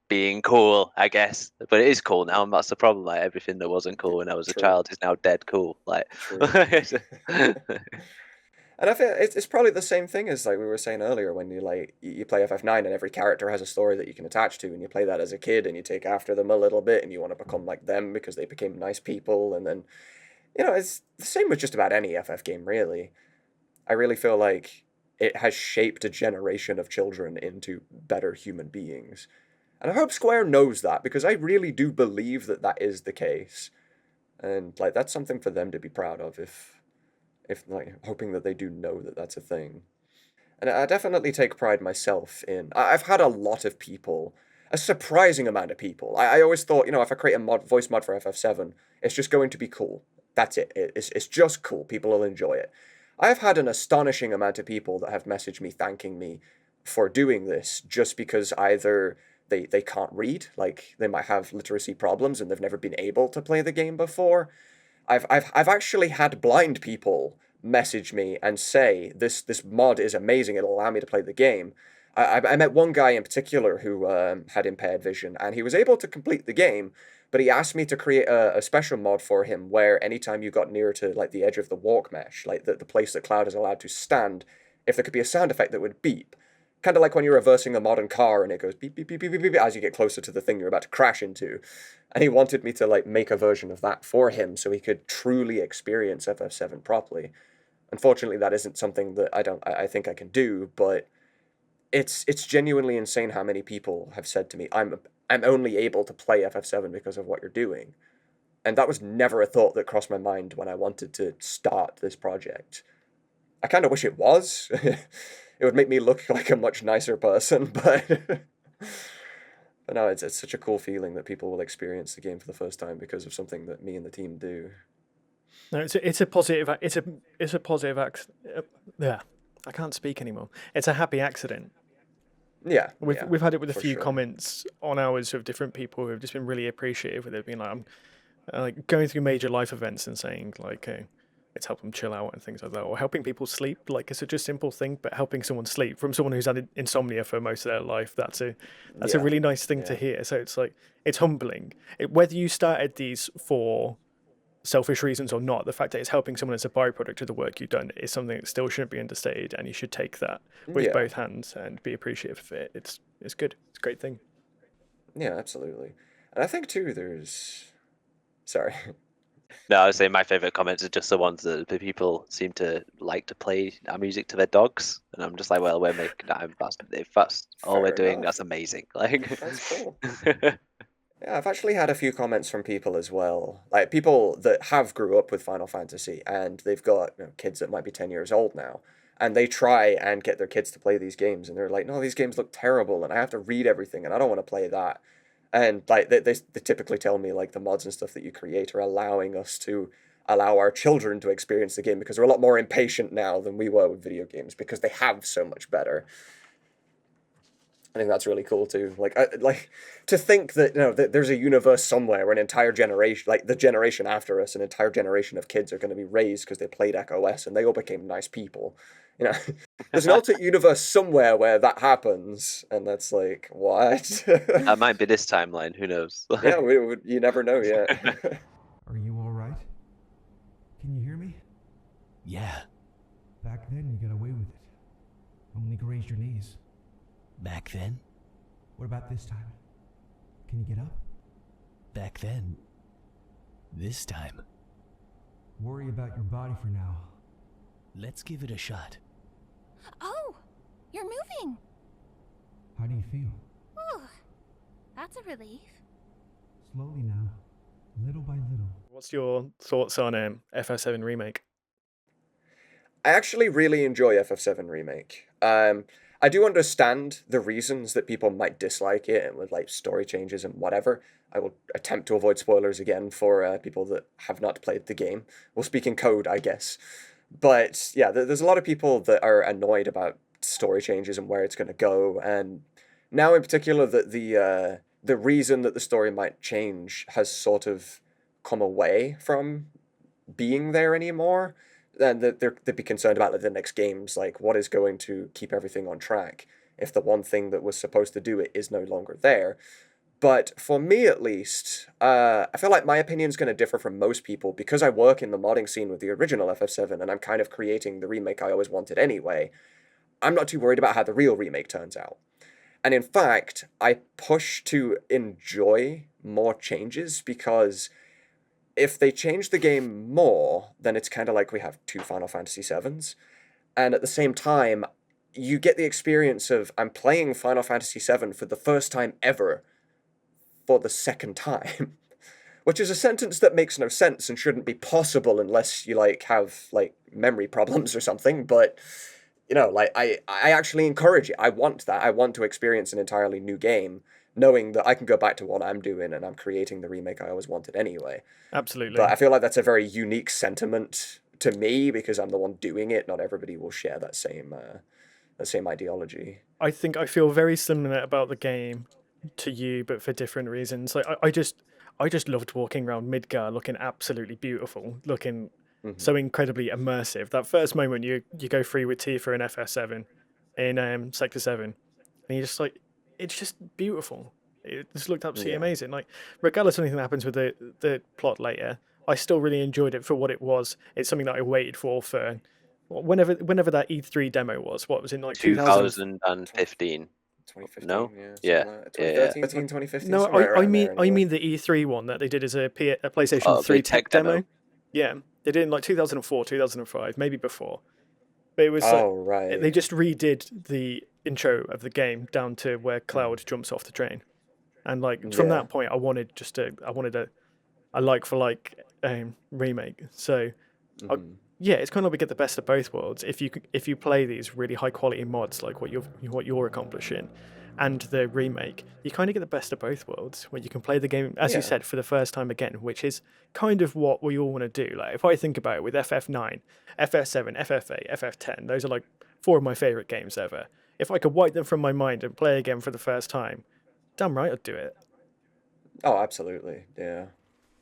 being cool, I guess. But it is cool now, and that's the problem. Everything that wasn't cool when I was a child is now dead cool. And I feel it's probably the same thing as we were saying earlier, when you play FF9 and every character has a story that you can attach to, and you play that as a kid and you take after them a little bit and you want to become like them because they became nice people. And then it's the same with just about any FF game, really. I really feel like it has shaped a generation of children into better human beings. And I hope Square knows that, because I really do believe that is the case. And that's something for them to be proud of, if hoping that they do know that that's a thing. And I definitely take pride myself in, I've had a lot of people, a surprising amount of people. I always thought, if I create a voice mod for FF7, it's just going to be cool. That's it. It's just cool. People will enjoy it. I've had an astonishing amount of people that have messaged me thanking me for doing this, just because either they can't read, they might have literacy problems and they've never been able to play the game before. I've actually had blind people message me and say, this mod is amazing, it'll allow me to play the game. I met one guy in particular who had impaired vision, and he was able to complete the game, but he asked me to create a special mod for him where anytime you got near to like the edge of the walk mesh, like the place that Cloud is allowed to stand, if there could be a sound effect that would beep, kind of like when you're reversing a modern car and it goes beep, beep, beep, beep, beep, beep as you get closer to the thing you're about to crash into. And he wanted me to like make a version of that for him so he could truly experience FF7 properly. Unfortunately, that isn't something that I think I can do, but it's genuinely insane how many people have said to me, I'm only able to play FF7 because of what you're doing. And that was never a thought that crossed my mind when I wanted to start this project. I kind of wish it was. It would make me look like a much nicer person, but but no, it's such a cool feeling that people will experience the game for the first time because of something that me and the team do. No, it's a positive. It's a positive yeah, I can't speak anymore. It's a happy accident. Yeah, We've had it with a few sure. comments on ours of different people who have just been really appreciative with it, being like, I'm like going through major life events and saying like, it's helped them chill out and things like that, or helping people sleep. Like it's such a simple thing, but helping someone sleep from someone who's had insomnia for most of their life, that's a really nice thing to hear. So it's like it's humbling. Whether you started these for selfish reasons or not, the fact that it's helping someone as a byproduct of the work you've done is something that still shouldn't be understated, and you should take that with both hands and be appreciative of it. It's good. It's a great thing. Yeah, absolutely. And I think too sorry. No, I would say my favorite comments are just the ones that the people seem to like to play our music to their dogs, and I'm just like, well, we're making that. If that's all Fair we're doing, enough. that's amazing. Like, That's cool. Yeah, I've actually had a few comments from people as well, like people that have grew up with Final Fantasy and they've got kids that might be 10 years old now, and they try and get their kids to play these games, and they're like, no, these games look terrible, and I have to read everything, and I don't want to play that. And like they typically tell me like the mods and stuff that you create are allowing us to allow our children to experience the game because they're a lot more impatient now than we were with video games because they have so much better. I think that's really cool too. Like to think that that there's a universe somewhere where an entire generation, like the generation after us, an entire generation of kids are going to be raised because they played OS and they all became nice people. There's an alternate universe somewhere where that happens, and that's like what? that might be this timeline. Who knows? Yeah, you never know yet. Are you all right? Can you hear me? Yeah, Back then, you got away with it. Only grazed your knees. back then, What about this time? Can you get up? back then, this time. Worry about your body for now. Let's give it a shot. Oh, you're moving. How do you feel? Ooh, that's a relief. Slowly now, little by little. What's your thoughts on FF7 Remake? I actually really enjoy FF7 Remake. I do understand the reasons that people might dislike it, and with like story changes and whatever. I will attempt to avoid spoilers again for people that have not played the game. We'll speak in code, I guess. But yeah, there's a lot of people that are annoyed about story changes and where it's going to go. And now in particular, that the reason that the story might change has sort of come away from being there anymore. And they'd be concerned about the next games, like what is going to keep everything on track if the one thing that was supposed to do it is no longer there. But for me, at least, I feel like my opinion is going to differ from most people because I work in the modding scene with the original FF7 and I'm kind of creating the remake I always wanted anyway. I'm not too worried about how the real remake turns out. And in fact, I push to enjoy more changes because if they change the game more, then it's kind of like we have two Final Fantasy VIIs. And at the same time, you get the experience of I'm playing Final Fantasy VII for the first time ever for the second time, which is a sentence that makes no sense and shouldn't be possible unless you have memory problems or something. But I actually encourage it. I want that. I want to experience an entirely new game, knowing that I can go back to what I'm doing and I'm creating the remake I always wanted anyway. Absolutely. But I feel like that's a very unique sentiment to me because I'm the one doing it. Not everybody will share that same ideology. I think I feel very similar about the game to you, but for different reasons. Like I just loved walking around Midgar looking absolutely beautiful, looking so incredibly immersive. That first moment you go free with Tifa and FF7 in Sector 7, and you're just like, it's just beautiful. It just looked absolutely amazing. Like, regardless of anything that happens with the plot later, I still really enjoyed it for what it was. It's something that I waited for whenever that E3 demo was. What was it, like 2015? 2015, No? yeah. Yeah. 2013, 2015, No, somewhere I around mean there anyway. the E3 one that they did as a PlayStation Oh, 3 the tech tech demo. demo. Yeah, they did in like 2004, 2005, maybe before. But it was Oh, like, right. they just redid the intro of the game down to where Cloud jumps off the train, and like from that point, I wanted a like for like remake. So yeah, it's kind of like we get the best of both worlds. If you play these really high quality mods like what you're accomplishing, and the remake, you kind of get the best of both worlds, where you can play the game, as you said, for the first time again, which is kind of what we all want to do. Like, if I think about it, with FF9, FF7, FF8, FF10, those are like 4 of my favorite games ever. If I could wipe them from my mind and play again for the first time, damn right I'd do it. Oh, absolutely, yeah.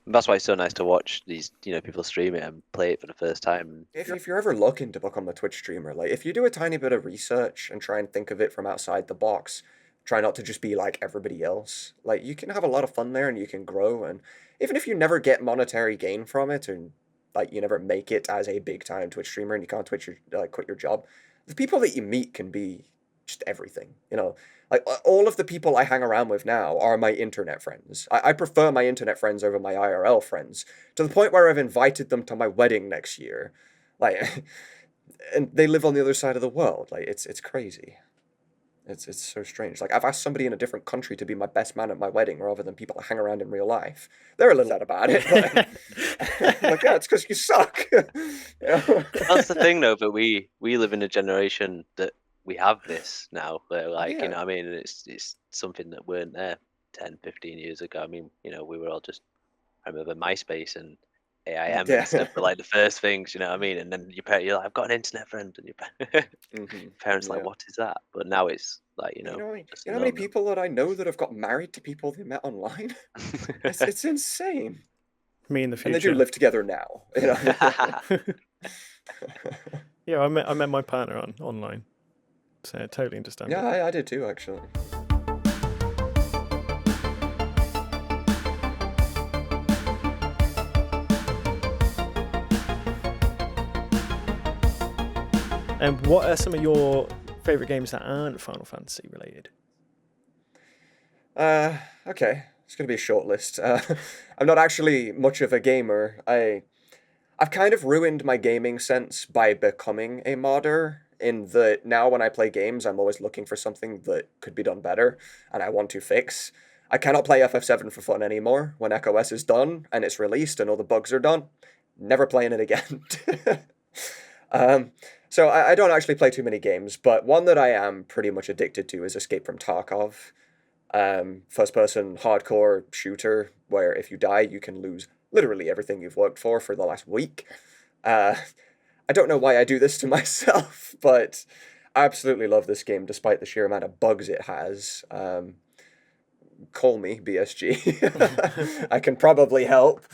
That's why it's so nice to watch these, people stream it and play it for the first time. If you're ever looking to become a Twitch streamer, like, if you do a tiny bit of research and try and think of it from outside the box, try not to just be like everybody else, like, you can have a lot of fun there and you can grow. And even if you never get monetary gain from it, and like you never make it as a big time Twitch streamer and you can't quit your job, the people that you meet can be just everything, like all of the people I hang around with now are my internet friends. I prefer my internet friends over my IRL friends, to the point where I've invited them to my wedding next year, like, and they live on the other side of the world. Like, it's crazy. It's so strange. Like, I've asked somebody in a different country to be my best man at my wedding rather than people I hang around in real life. They're a little sad about it, but like, yeah, it's because you suck. That's the thing, though. But we live in a generation that we have this now, where, like, I mean, it's something that weren't there 10, 15 years ago. I mean, we were all just, I remember MySpace and AIM and stuff were like the first things, you know what I mean? And then you're like, I've got an internet friend, and your parents like, what is that? But now it's like, you know just how many people that I know that have got married to people they met online? It's insane. Me in the future. And they do live together now. Yeah, I met my partner online. So I totally understand. Yeah, I did too, actually. And what are some of your favourite games that aren't Final Fantasy related? Okay. It's going to be a short list. I'm not actually much of a gamer. I've kind of ruined my gaming sense by becoming a modder, in that now when I play games, I'm always looking for something that could be done better, and I want to fix. I cannot play FF7 for fun anymore. When Echo S is done, and it's released, and all the bugs are done, never playing it again. So I don't actually play too many games, but one that I am pretty much addicted to is Escape from Tarkov. First-person hardcore shooter, where if you die, you can lose literally everything you've worked for the last week. I don't know why I do this to myself, but I absolutely love this game, despite the sheer amount of bugs it has. Call me, BSG. I can probably help.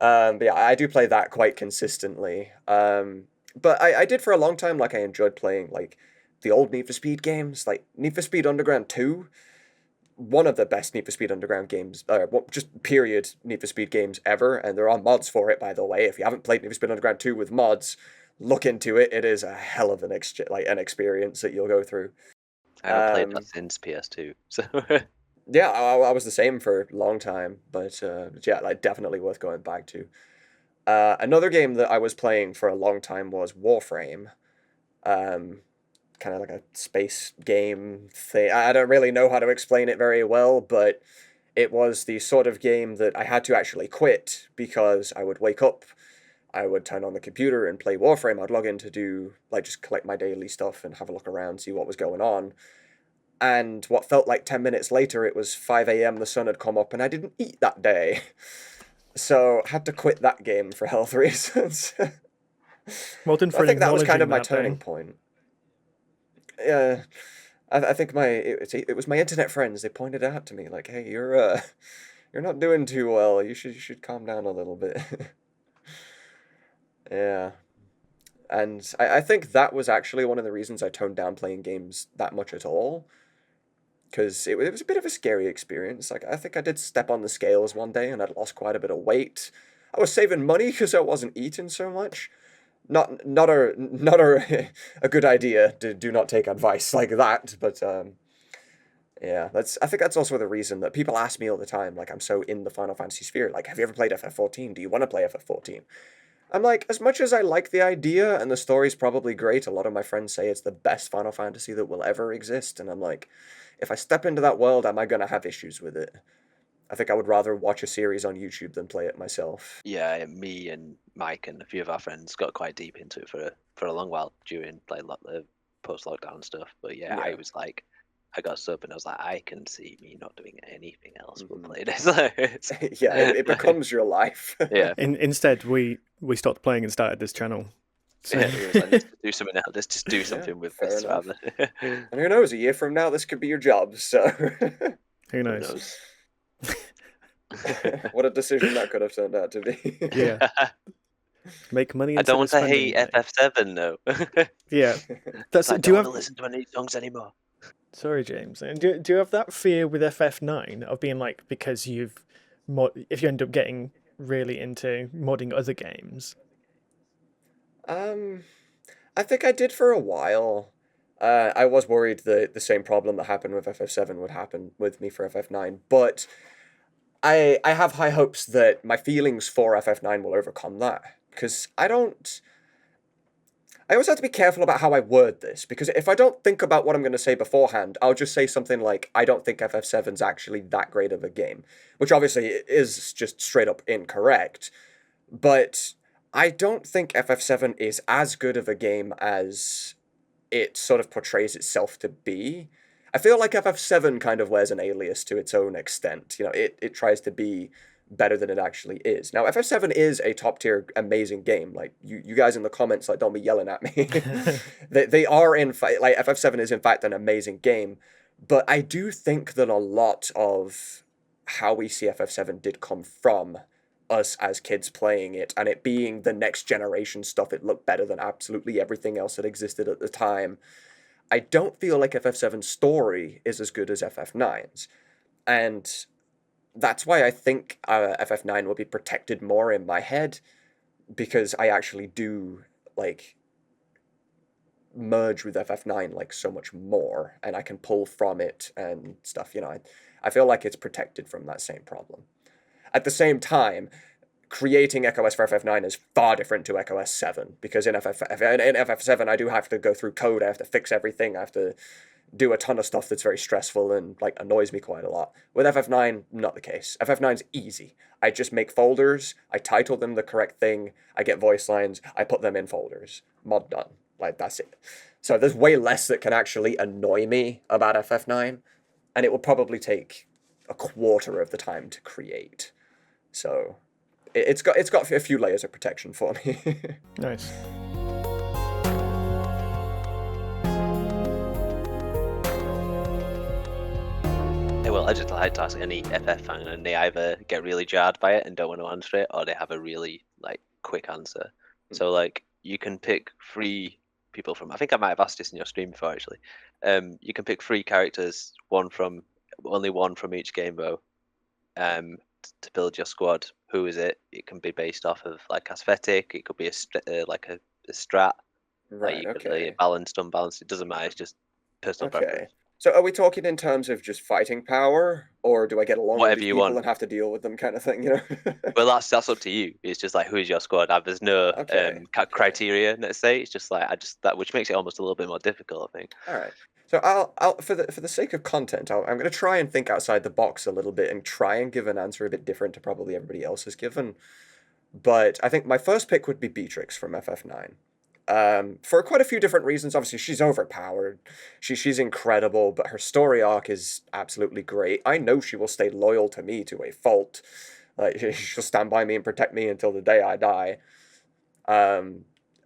But yeah, I do play that quite consistently. But I did for a long time, like, I enjoyed playing, like, the old Need for Speed games, like Need for Speed Underground 2. One of the best Need for Speed Underground games, just period Need for Speed games ever, and there are mods for it, by the way. If you haven't played Need for Speed Underground 2 with mods, look into it. It is a hell of an experience that you'll go through. I haven't played that since PS2, so... Yeah, I was the same for a long time, but yeah, like, definitely worth going back to. Another game that I was playing for a long time was Warframe. Kind of like a space game thing. I don't really know how to explain it very well, but it was the sort of game that I had to actually quit, because I would wake up, I would turn on the computer and play Warframe. I'd log in to do, like, just collect my daily stuff and have a look around, see what was going on. And what felt like 10 minutes later, it was 5 a.m., the sun had come up, and I didn't eat that day. So I had to quit that game for health reasons. Well done for I think that was kind of my acknowledging that, turning point. Yeah, I think it was my internet friends. They pointed out to me, like, hey, you're not doing too well. You should calm down a little bit. Yeah. And I think that was actually one of the reasons I toned down playing games that much at all. Because it was a bit of a scary experience. Like, I think I did step on the scales one day and I'd lost quite a bit of weight. I was saving money because I wasn't eating so much. Not a good idea. Do not take advice like that. But yeah, I think that's also the reason that people ask me all the time. Like, I'm so in the Final Fantasy sphere. Like, have you ever played FF14? Do you want to play FF14? I'm like, as much as I like the idea and the story's probably great, a lot of my friends say it's the best Final Fantasy that will ever exist, and I'm like, if I step into that world, am I going to have issues with it? I think I would rather watch a series on YouTube than play it myself. Yeah, me and Mike and a few of our friends got quite deep into it for a long while during like the post-lockdown stuff. But yeah, I Yeah. was like, I got up and I was like, I can see me not doing anything else but Mhm. play this. Yeah, it becomes your life. Yeah. Instead, we stopped playing and started this channel. So, Yeah, it was like, let's do something else. Let's just do something with fair this enough. rather. And who knows, a year from now, this could be your job, so... who Who knows? knows? What a decision that could have turned out to be. Yeah. Make money. I don't instead want of to hate spending money. FF7 though. Yeah, that's. I Do you don't want have? to listen to any songs anymore. Sorry, James. And do you have that fear with FF9 of being like, because if you end up getting really into modding other games? I think I did for a while. I was worried that the same problem that happened with FF7 would happen with me for FF9, but I have high hopes that my feelings for FF9 will overcome that, because I always have to be careful about how I word this, because if I don't think about what I'm going to say beforehand, I'll just say something like, I don't think FF7's actually that great of a game, which obviously is just straight up incorrect, but I don't think FF7 is as good of a game as it sort of portrays itself to be. I feel like FF7 kind of wears an alias to its own extent. You know, it tries to be better than it actually is. Now, FF7 is a top tier amazing game. Like, you guys in the comments, like, don't be yelling at me. they are in fact, like, FF7 is in fact an amazing game, but I do think that a lot of how we see FF7 did come from us as kids playing it, and it being the next generation stuff. It looked better than absolutely everything else that existed at the time. I don't feel like FF7's story is as good as FF9's, and that's why I think FF9 will be protected more in my head, because I actually do like merge with FF9 like so much more, and I can pull from it and stuff. You know, I feel like it's protected from that same problem. At the same time, creating EchoS for FF9 is far different to EchoS 7, because in FF7 I do have to go through code, I have to fix everything, I have to do a ton of stuff that's very stressful and like annoys me quite a lot. With FF9, not the case. FF9's easy. I just make folders, I title them the correct thing, I get voice lines, I put them in folders. Mod done. Like, that's it. So there's way less that can actually annoy me about FF9, and it will probably take a quarter of the time to create. So it's got a few layers of protection for me. Nice. Yeah, well, I just like to ask any FF fan, and they either get really jarred by it and don't want to answer it, or they have a really like quick answer. So like, you can pick 3 people from. I think I might have asked this in your stream before actually. You can pick 3 characters, only one from each game though. To build your squad. Who is it? It can be based off of like aesthetic. It could be a strat. Right, Like you could okay. balanced, unbalanced. It doesn't matter. It's just personal Okay. preference. So are we talking in terms of just fighting power, or do I get along with Whatever these you people want. and have to deal with them kind of thing, you know? Well, that's up to you. It's just like, who is your squad? There's no Okay, criteria. Let's say it's just like that, which makes it almost a little bit more difficult, I think. All right. So I'll for the sake of content, I'm going to try and think outside the box a little bit and try and give an answer a bit different to probably everybody else has given. But I think my first pick would be Beatrix from FF9. For quite a few different reasons. Obviously, she's overpowered. She's incredible, but her story arc is absolutely great. I know she will stay loyal to me to a fault. Like, she'll stand by me and protect me until the day I die.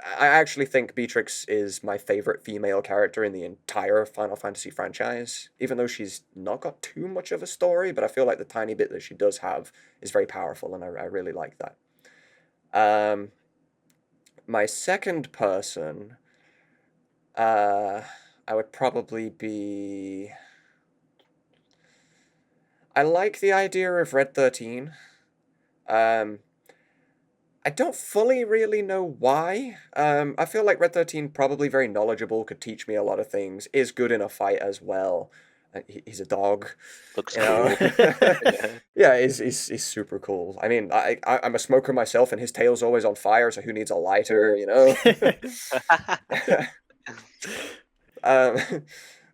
I actually think Beatrix is my favorite female character in the entire Final Fantasy franchise, even though she's not got too much of a story, but I feel like the tiny bit that she does have is very powerful, and I really like that. my second person, I would probably be... I like the idea of Red 13. I don't fully really know why. I feel like Red 13 probably very knowledgeable, could teach me a lot of things, is good in a fight as well. He's a dog. Looks You cool. know? Yeah, he's super cool. I mean, I'm a smoker myself, and his tail's always on fire, so who needs a lighter, you know?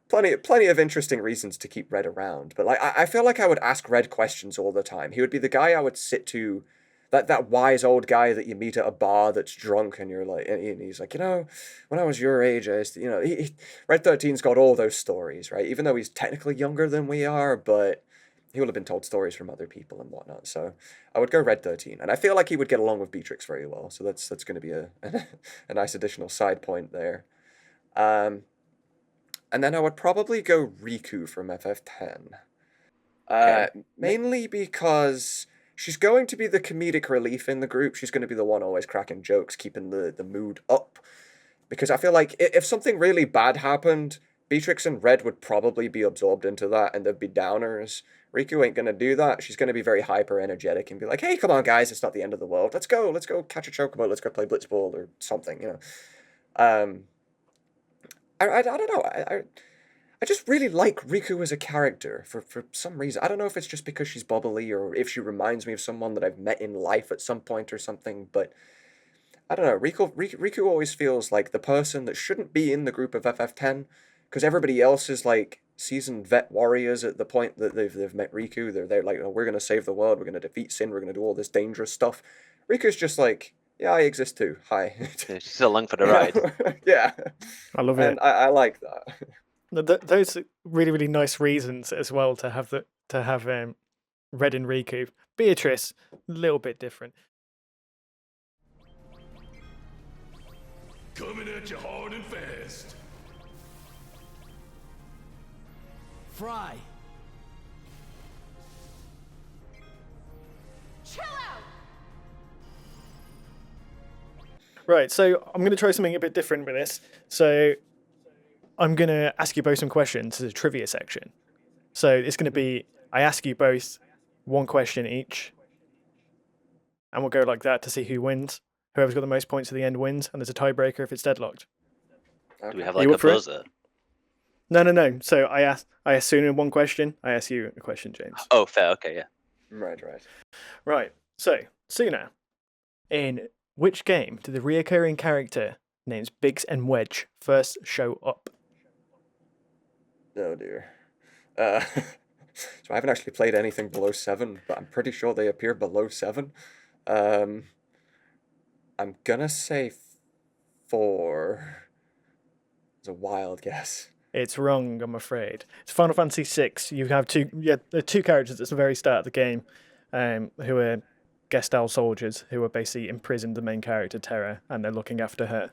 Plenty of interesting reasons to keep Red around, but like I feel like I would ask Red questions all the time. He would be the guy I would sit to, that wise old guy that you meet at a bar that's drunk, and you're like, and he's like, you know, when I was your age, I used to, you know, Red 13's got all those stories, right? Even though he's technically younger than we are, but he will have been told stories from other people and whatnot. So I would go Red 13, and I feel like he would get along with Beatrix very well. So that's going to be a nice additional side point there. And then I would probably go Riku from FF10. Mainly because she's going to be the comedic relief in the group. She's going to be the one always cracking jokes, keeping the mood up. Because I feel like if something really bad happened, Beatrix and Red would probably be absorbed into that, and they'd be downers. Riku ain't going to do that. She's going to be very hyper-energetic and be like, hey, come on, guys, it's not the end of the world. Let's go catch a chocobo. Let's go play Blitzball or something, you know. I don't know. I just really like Riku as a character for some reason. I don't know if it's just because she's bubbly or if she reminds me of someone that I've met in life at some point or something, but I don't know. Riku always feels like the person that shouldn't be in the group of FF10, because everybody else is like seasoned vet warriors at the point that they've met Riku. They're like, oh, we're going to save the world, we're going to defeat sin, we're going to do all this dangerous stuff. Riku's just like, yeah, I exist too. Hi. Yeah, she's along for the ride. Yeah. I love it. And I like that. Those are really, really nice reasons as well to have Red and Riku. Beatrice, a little bit different. Coming at you hard and fast. Fry. Chill out! Right, so I'm going to try something a bit different with this. So I'm going to ask you both some questions as a trivia section. So it's going to be, I ask you both one question each, and we'll go like that to see who wins. Whoever's got the most points at the end wins, and there's a tiebreaker if it's deadlocked. Do we have Are like you a up for it? buzzer? No. So I ask Tsuna one question, I ask you a question, James. Oh, fair. Okay, yeah. Right. Right, so Tsuna, in which game did the reoccurring character names Biggs and Wedge first show up? Oh dear. So I haven't actually played anything below 7, but I'm pretty sure they appear below 7. I'm gonna say 4. It's a wild guess. It's wrong, I'm afraid. It's Final Fantasy VI. You have there are two characters at the very start of the game, who are Gestalt soldiers who are basically imprisoned the main character Terra, and they're looking after her.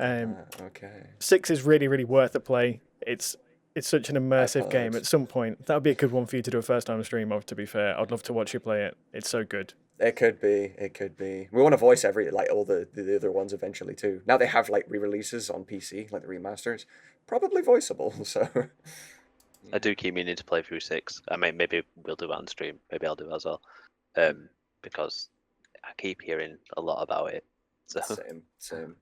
Okay. 6 is really, really worth a play. It's such an immersive game. heard. At some point, that would be a good one for you to do a first time stream of. To be fair, I'd love to watch you play it. It's so good. It could be. We want to voice all the other ones eventually too. Now they have like re-releases on PC, like the remasters, probably voiceable. So I do keep meaning to play through 6. I mean, maybe we'll do it on stream. Maybe I'll do it as well. Because I keep hearing a lot about it. So same.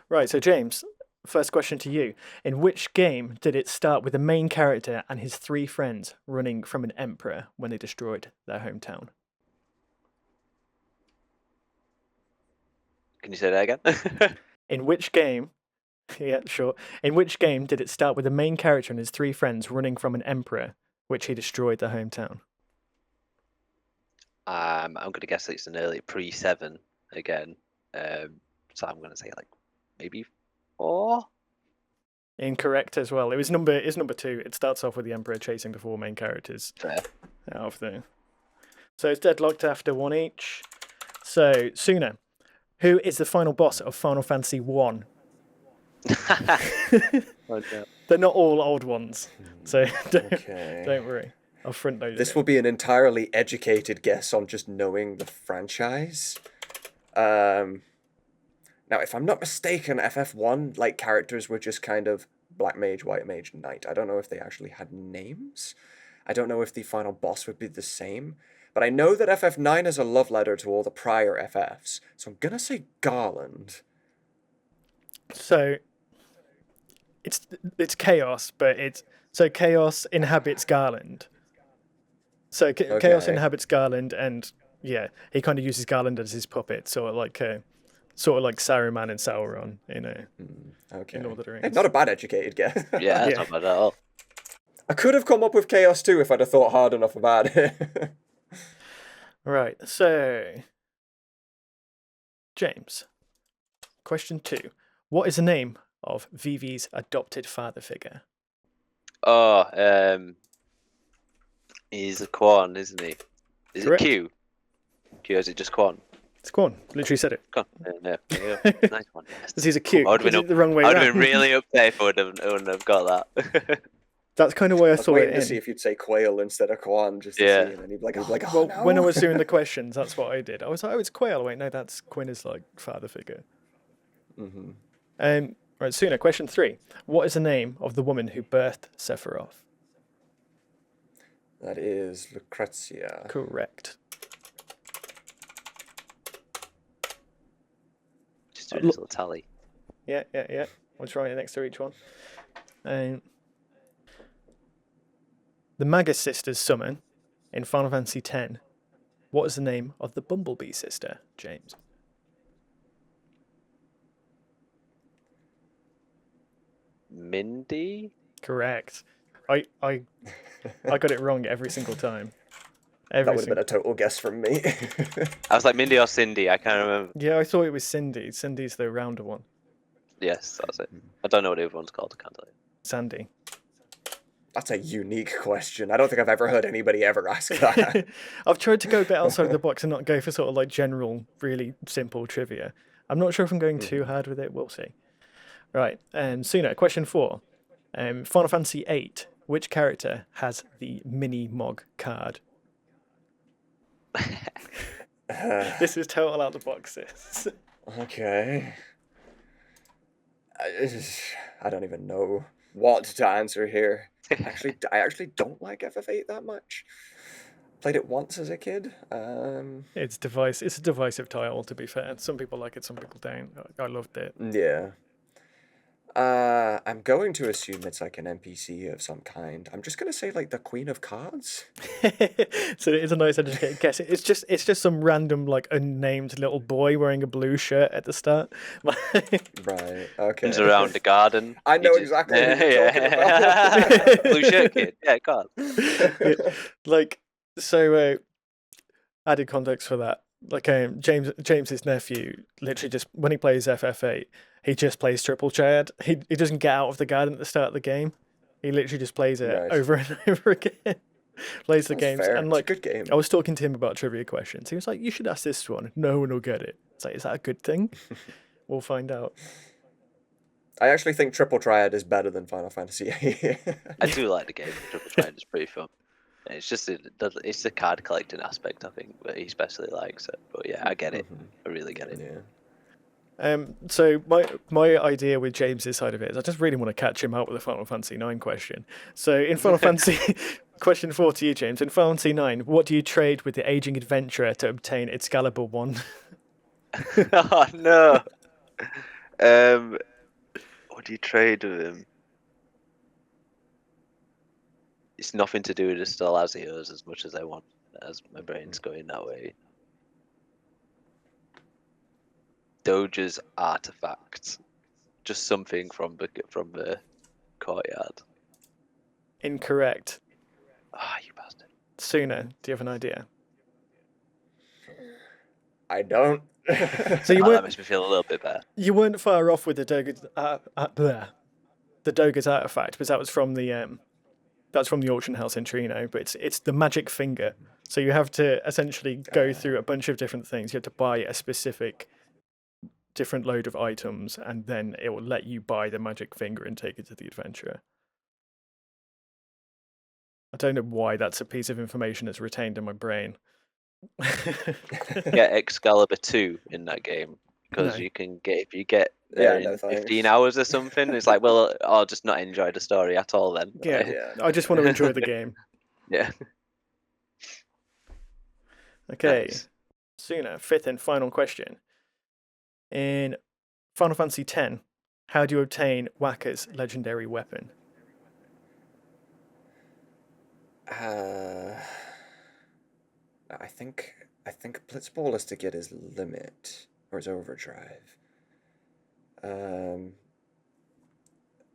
Right, so James, first question to you. In which game did it start with the main character and his 3 friends running from an emperor when they destroyed their hometown? Can you say that again? In which game... Yeah, sure. In which game did it start with the main character and his 3 friends running from an emperor, which he destroyed their hometown? I'm going to guess it's an early pre-7 again. So I'm going to say like maybe 4. Incorrect as well. It's number 2. It starts off with the emperor chasing the 4 main characters Fair. out of there. So it's deadlocked after 1 each. So Tsuna, who is the final boss of Final Fantasy I? They're not all old ones, so don't worry. I'll front load This it. will be an entirely educated guess on just knowing the franchise. Now, if I'm not mistaken, FF1, like, characters were just kind of Black Mage, White Mage, Knight. I don't know if they actually had names. I don't know if the final boss would be the same. But I know that FF9 is a love letter to all the prior FFs, so I'm gonna say Garland. So it's Chaos, but so Chaos inhabits Garland. So Chaos Okay. inhabits Garland, and yeah, he kind of uses Garland as his puppet, sort of like Saruman and Sauron Okay. in Lord of the Hey, Rings. not a bad educated guess. Yeah, that's Yeah. not bad at all. I could have come up with Chaos too if I'd have thought hard enough about it. Right, so James, question 2. What is the name of Vivi's adopted father figure? Oh, he's a Quan, isn't he? Is Correct. it Q? Q, is it just Quan? It's Quan. Literally said it. Quan. Yeah, yeah. Nice one. Yes. This is a Q. I would have This been is the wrong way I would have around. been really up there if I wouldn't have got that. That's kind of why I I was saw waiting it to in. see if you'd say Quail instead of Quan, just to Yeah. see, and then he'd be like, oh, Well, no. when I was doing the questions, that's what I did. I was like, oh, it's Quail. Wait, no, that's Quinn like father figure. Mm-hmm. Right, Tsuna, question 3. What is the name of the woman who birthed Sephiroth? That is Lucrezia. Correct. Just doing his little tally. Yeah. I'll try it next to each one. The Magus sisters summon in Final Fantasy X. What is the name of the Bumblebee sister, James? Mindy? Correct. I got it wrong every single time. That would have been a total guess from me. I was like Mindy or Cindy, I can't remember. Yeah, I thought it was Cindy. Cindy's the rounder one. Yes, that's it. I don't know what the other one's called, I can't tell you. Sandy. That's a unique question. I don't think I've ever heard anybody ever ask that. I've tried to go a bit outside of the box and not go for sort of like general, really simple trivia. I'm not sure if I'm going too hard with it. We'll see. Right. Tsuna, question 4. Final Fantasy VIII. Which character has the mini Mog card? This is total out the box. This. Okay. I don't even know what to answer here. I actually don't like FF8 that much. Played it once as a kid. It's a divisive title, to be fair. Some people like it, some people don't. I loved it. Yeah. I'm going to assume it's like an NPC of some kind. I'm just gonna say like the Queen of Cards. So it's a nice educated guess. It's just some random like unnamed little boy wearing a blue shirt at the start. Right. Okay. Comes around the garden. I know He exactly who you're talking about. Blue shirt kid. Yeah, God. Like so. Added context for that. Like James's nephew literally just when he plays FF8, he just plays Triple Triad. He doesn't get out of the garden at the start of the game. He literally just plays it Right. over and over again. Plays the That's games fair. and It's a like good game. I was talking to him about trivia questions. He was like, "You should ask this one. No one will get it." It's like, is that a good thing? We'll find out. I actually think Triple Triad is better than Final Fantasy VIII. I do like the game. Triple Triad is pretty fun. It's just it's the card collecting aspect, I think, that he especially likes it. But yeah, I get it. I really get it. Yeah. So my idea with James's side of it is I just really want to catch him out with a Final Fantasy IX question. So in Final Fantasy, question 4 to you, James. In Final Fantasy IX, what do you trade with the aging adventurer to obtain Excalibur 1? Oh no. What do you trade with him? It's nothing to do with the Stalazios as much as I want, as my brain's going that way. Doja's artifacts, just something from the courtyard. Incorrect. Ah, you bastard. Tsuna, do you have an idea? I don't. So you That weren't makes me feel a little bit better. you weren't far off with the Doga's artifact, because that was from the auction house in Trino, but it's the magic finger. So you have to essentially go through a bunch of different things. You have to buy a specific different load of items, and then it will let you buy the magic finger and take it to the adventurer. I don't know why that's a piece of information that's retained in my brain. Get Excalibur 2 in that game. because No. you can get if you get Yeah, there no in thanks. 15 hours or something. It's like, well, I'll just not enjoy the story at all then. Yeah, Yeah. I just want to enjoy the game. Yeah. Okay, Nice. Tsuna, fifth and final question. In Final Fantasy X, how do you obtain Wakka's legendary weapon? I think Blitzball is to get his limit or his overdrive.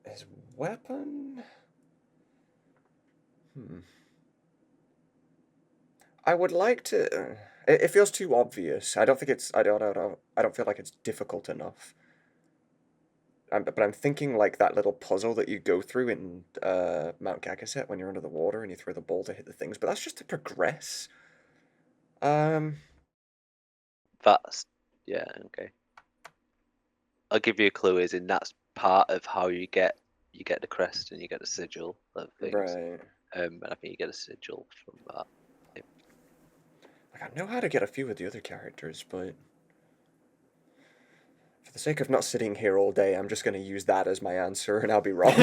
His weapon. I would like to. It feels too obvious. I don't think it's. I don't feel like it's difficult enough. But I'm thinking like that little puzzle that you go through in Mount Gagaset when you're under the water and you throw the ball to hit the things. But that's just to progress. That's yeah, okay. I'll give you a clue. Is in that's part of how you get the crest and you get the sigil of things. Right. And I think you get a sigil from that. Like, I know how to get a few of the other characters, but for the sake of not sitting here all day, I'm just going to use that as my answer, and I'll be wrong.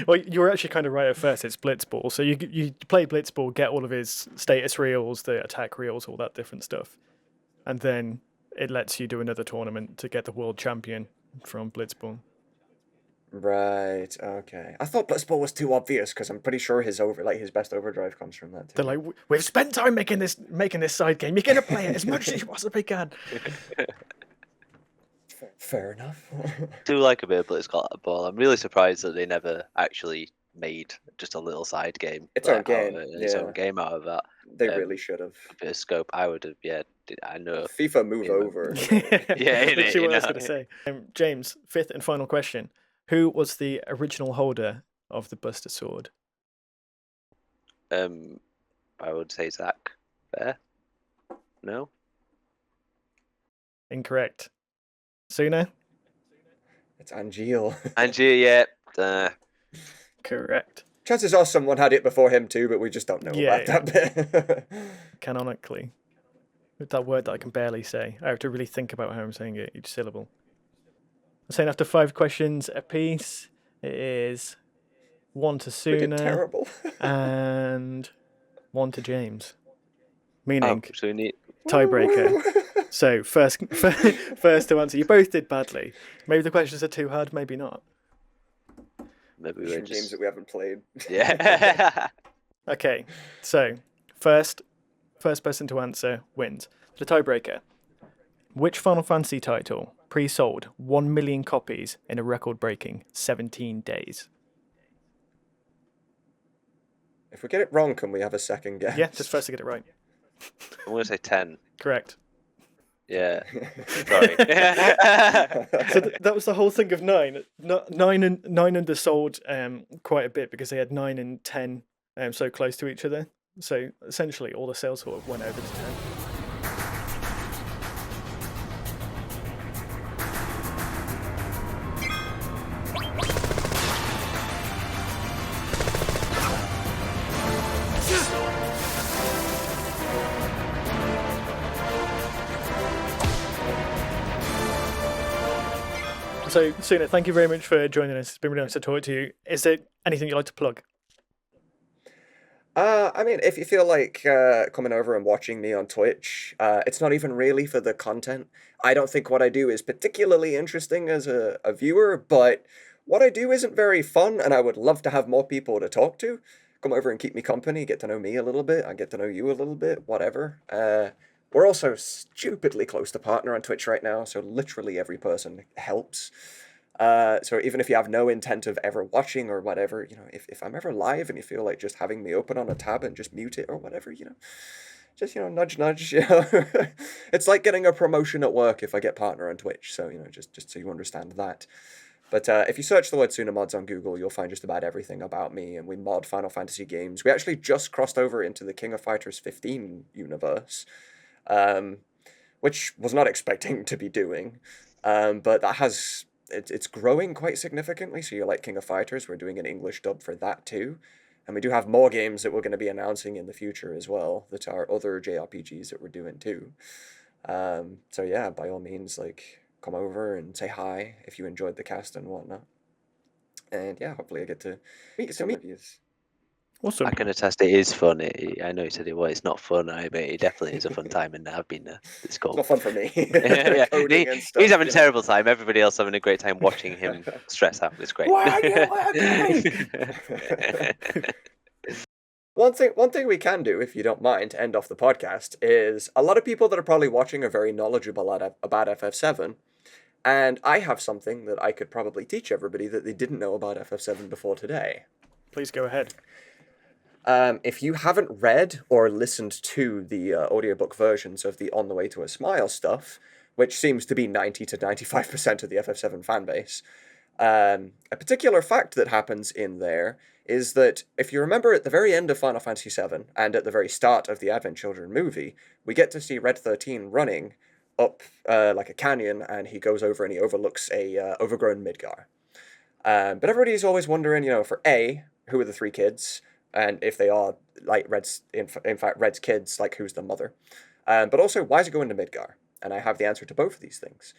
Well, you were actually kind of right at first. It's Blitzball. So you play Blitzball, get all of his status reels, the attack reels, all that different stuff, and then it lets you do another tournament to get the world champion from Blitzball. Right. Okay. I thought Blitzball was too obvious because I'm pretty sure his best overdrive comes from that too. They're like, we've spent time making this side game. You're gonna play it as much as you possibly can. Fair enough. Do like a bit of Blitzball. I'm really surprised that they never actually made just a little side game. Its like, own game. Its own game out of that. They really should have. A bit of scope. I would have. Yeah, I know. FIFA move over. Yeah, That's what I was gonna say. James, fifth and final question. Who was the original holder of the Buster Sword? I would say Zach. Fair? No? Incorrect. Tsuna? It's Angeal. Angie, yeah. Correct. Chances are someone had it before him too, but we just don't know about that bit. Canonically. With that word that I can barely say. I have to really think about how I'm saying it, each syllable. I'm saying after 5 questions apiece, it is 1 to We did Tsuna terrible. and 1 to James. Meaning So we need. tiebreaker. So first to answer. You both did badly. Maybe the questions are too hard, maybe not. Maybe we're Some games just. that we haven't played. Yeah. Okay, so first person to answer wins. The tiebreaker. Which Final Fantasy title pre-sold 1 million copies in a record-breaking 17 days? If we get it wrong, can we have a second guess? Yeah, just first to get it right. I'm going to say 10. Correct. Yeah. Sorry. So that was the whole thing of 9. 9 undersold quite a bit because they had 9 and 10 so close to each other. So essentially all the sales sort of went over to 10. So, Tsuna, thank you very much for joining us. It's been really nice to talk to you. Is there anything you'd like to plug? I mean, if you feel like coming over and watching me on Twitch, it's not even really for the content. I don't think what I do is particularly interesting as a viewer, but what I do isn't very fun, and I would love to have more people to talk to. Come over and keep me company, get to know me a little bit, I get to know you a little bit, whatever. We're also stupidly close to partner on Twitch right now, so literally every person helps. So even if you have no intent of ever watching or whatever, you know, if I'm ever live and you feel like just having me open on a tab and just mute it or whatever, you know, just, you know, nudge, nudge, you know. It's like getting a promotion at work if I get partner on Twitch, so, you know, just so you understand that. But if you search the word Tsunamods on Google, you'll find just about everything about me, and we mod Final Fantasy games. We actually just crossed over into the King of Fighters 15 universe, which was not expecting to be doing, but that has... It's growing quite significantly, so you like King of Fighters, we're doing an English dub for that too. And we do have more games that we're going to be announcing in the future as well, that are other JRPGs that we're doing too. So yeah, by all means, like, come over and say hi if you enjoyed the cast and whatnot. And yeah, hopefully I get to meet some of you. Awesome. I can attest it is fun. I know you said it's not fun, but it definitely is a fun time, and I've been this call. It's not fun for me. Yeah, Coding and stuff, he's having a you know. terrible time. Everybody else having a great time watching him stress out. It's great. Why are you working? One thing we can do, if you don't mind, to end off the podcast, is a lot of people that are probably watching are very knowledgeable about FF7, and I have something that I could probably teach everybody that they didn't know about FF7 before today. Please go ahead. If you haven't read or listened to the audiobook versions of the On the Way to a Smile stuff, which seems to be 90 to 95% of the FF7 fanbase, a particular fact that happens in there is that if you remember at the very end of Final Fantasy VII and at the very start of the Advent Children movie, we get to see Red 13 running up like a canyon, and he goes over and he overlooks a overgrown Midgar. But everybody's always wondering, for A, who are the three kids? And if they are, like, in fact, Red's kids, like, who's the mother? But also, why is it going to Midgar? And I have the answer to both of these things.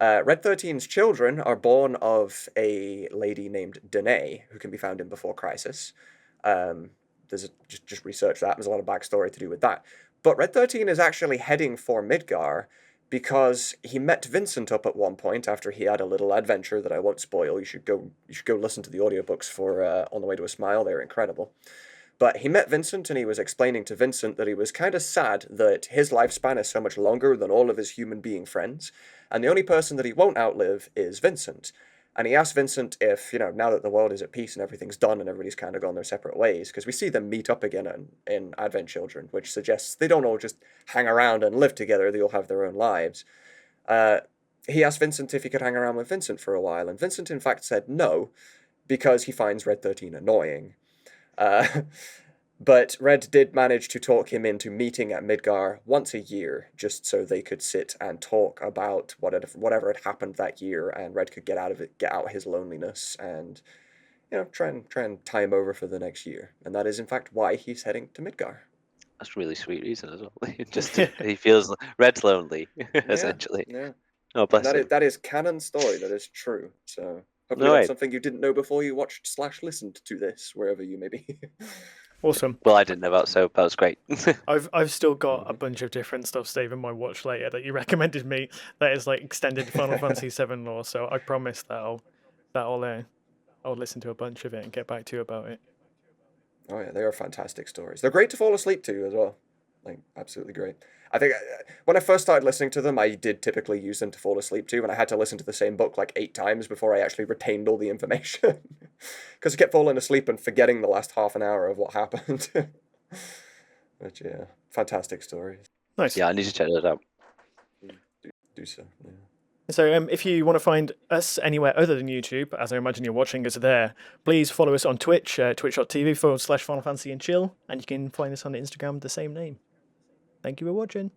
Red 13's children are born of a lady named Danae, who can be found in Before Crisis. Just research that. There's a lot of backstory to do with that. But Red 13 is actually heading for Midgar because he met Vincent up at one point after he had a little adventure that I won't spoil. You should go listen to the audiobooks for On the Way to a Smile. They're incredible. But he met Vincent, and he was explaining to Vincent that he was kind of sad that his lifespan is so much longer than all of his human being friends, and the only person that he won't outlive is Vincent. And he asked Vincent if, now that the world is at peace and everything's done and everybody's kind of gone their separate ways, because we see them meet up again in Advent Children, which suggests they don't all just hang around and live together, they all have their own lives. He asked Vincent if he could hang around with Vincent for a while, and Vincent in fact said no, because he finds Red 13 annoying. But Red did manage to talk him into meeting at Midgar once a year, just so they could sit and talk about whatever had happened that year, and Red could get out his loneliness, and try and tie him over for the next year. And that is in fact why he's heading to Midgar. That's a really sweet reason as well. He feels Red's lonely, essentially. Yeah. Oh, bless him. That is canon story. That is true. So hopefully that's something you didn't know before you watched / listened to this, wherever you may be. Awesome. Well, I didn't know about, so that was great. I've still got a bunch of different stuff saved in my watch later that you recommended me. That is like extended Final Fantasy VII lore. So I promise that I'll listen to a bunch of it and get back to you about it. Oh yeah, they are fantastic stories. They're great to fall asleep to as well. Like, absolutely great. I think when I first started listening to them, I did typically use them to fall asleep to, and I had to listen to the same book like 8 times before I actually retained all the information. Because I kept falling asleep and forgetting the last half an hour of what happened. But yeah, fantastic stories. Nice. Yeah, I need to check that out. Do so, yeah. So if you want to find us anywhere other than YouTube, as I imagine you're watching us there, please follow us on Twitch, twitch.tv/Final Fantasy and Chill, and you can find us on Instagram with the same name. Thank you for watching.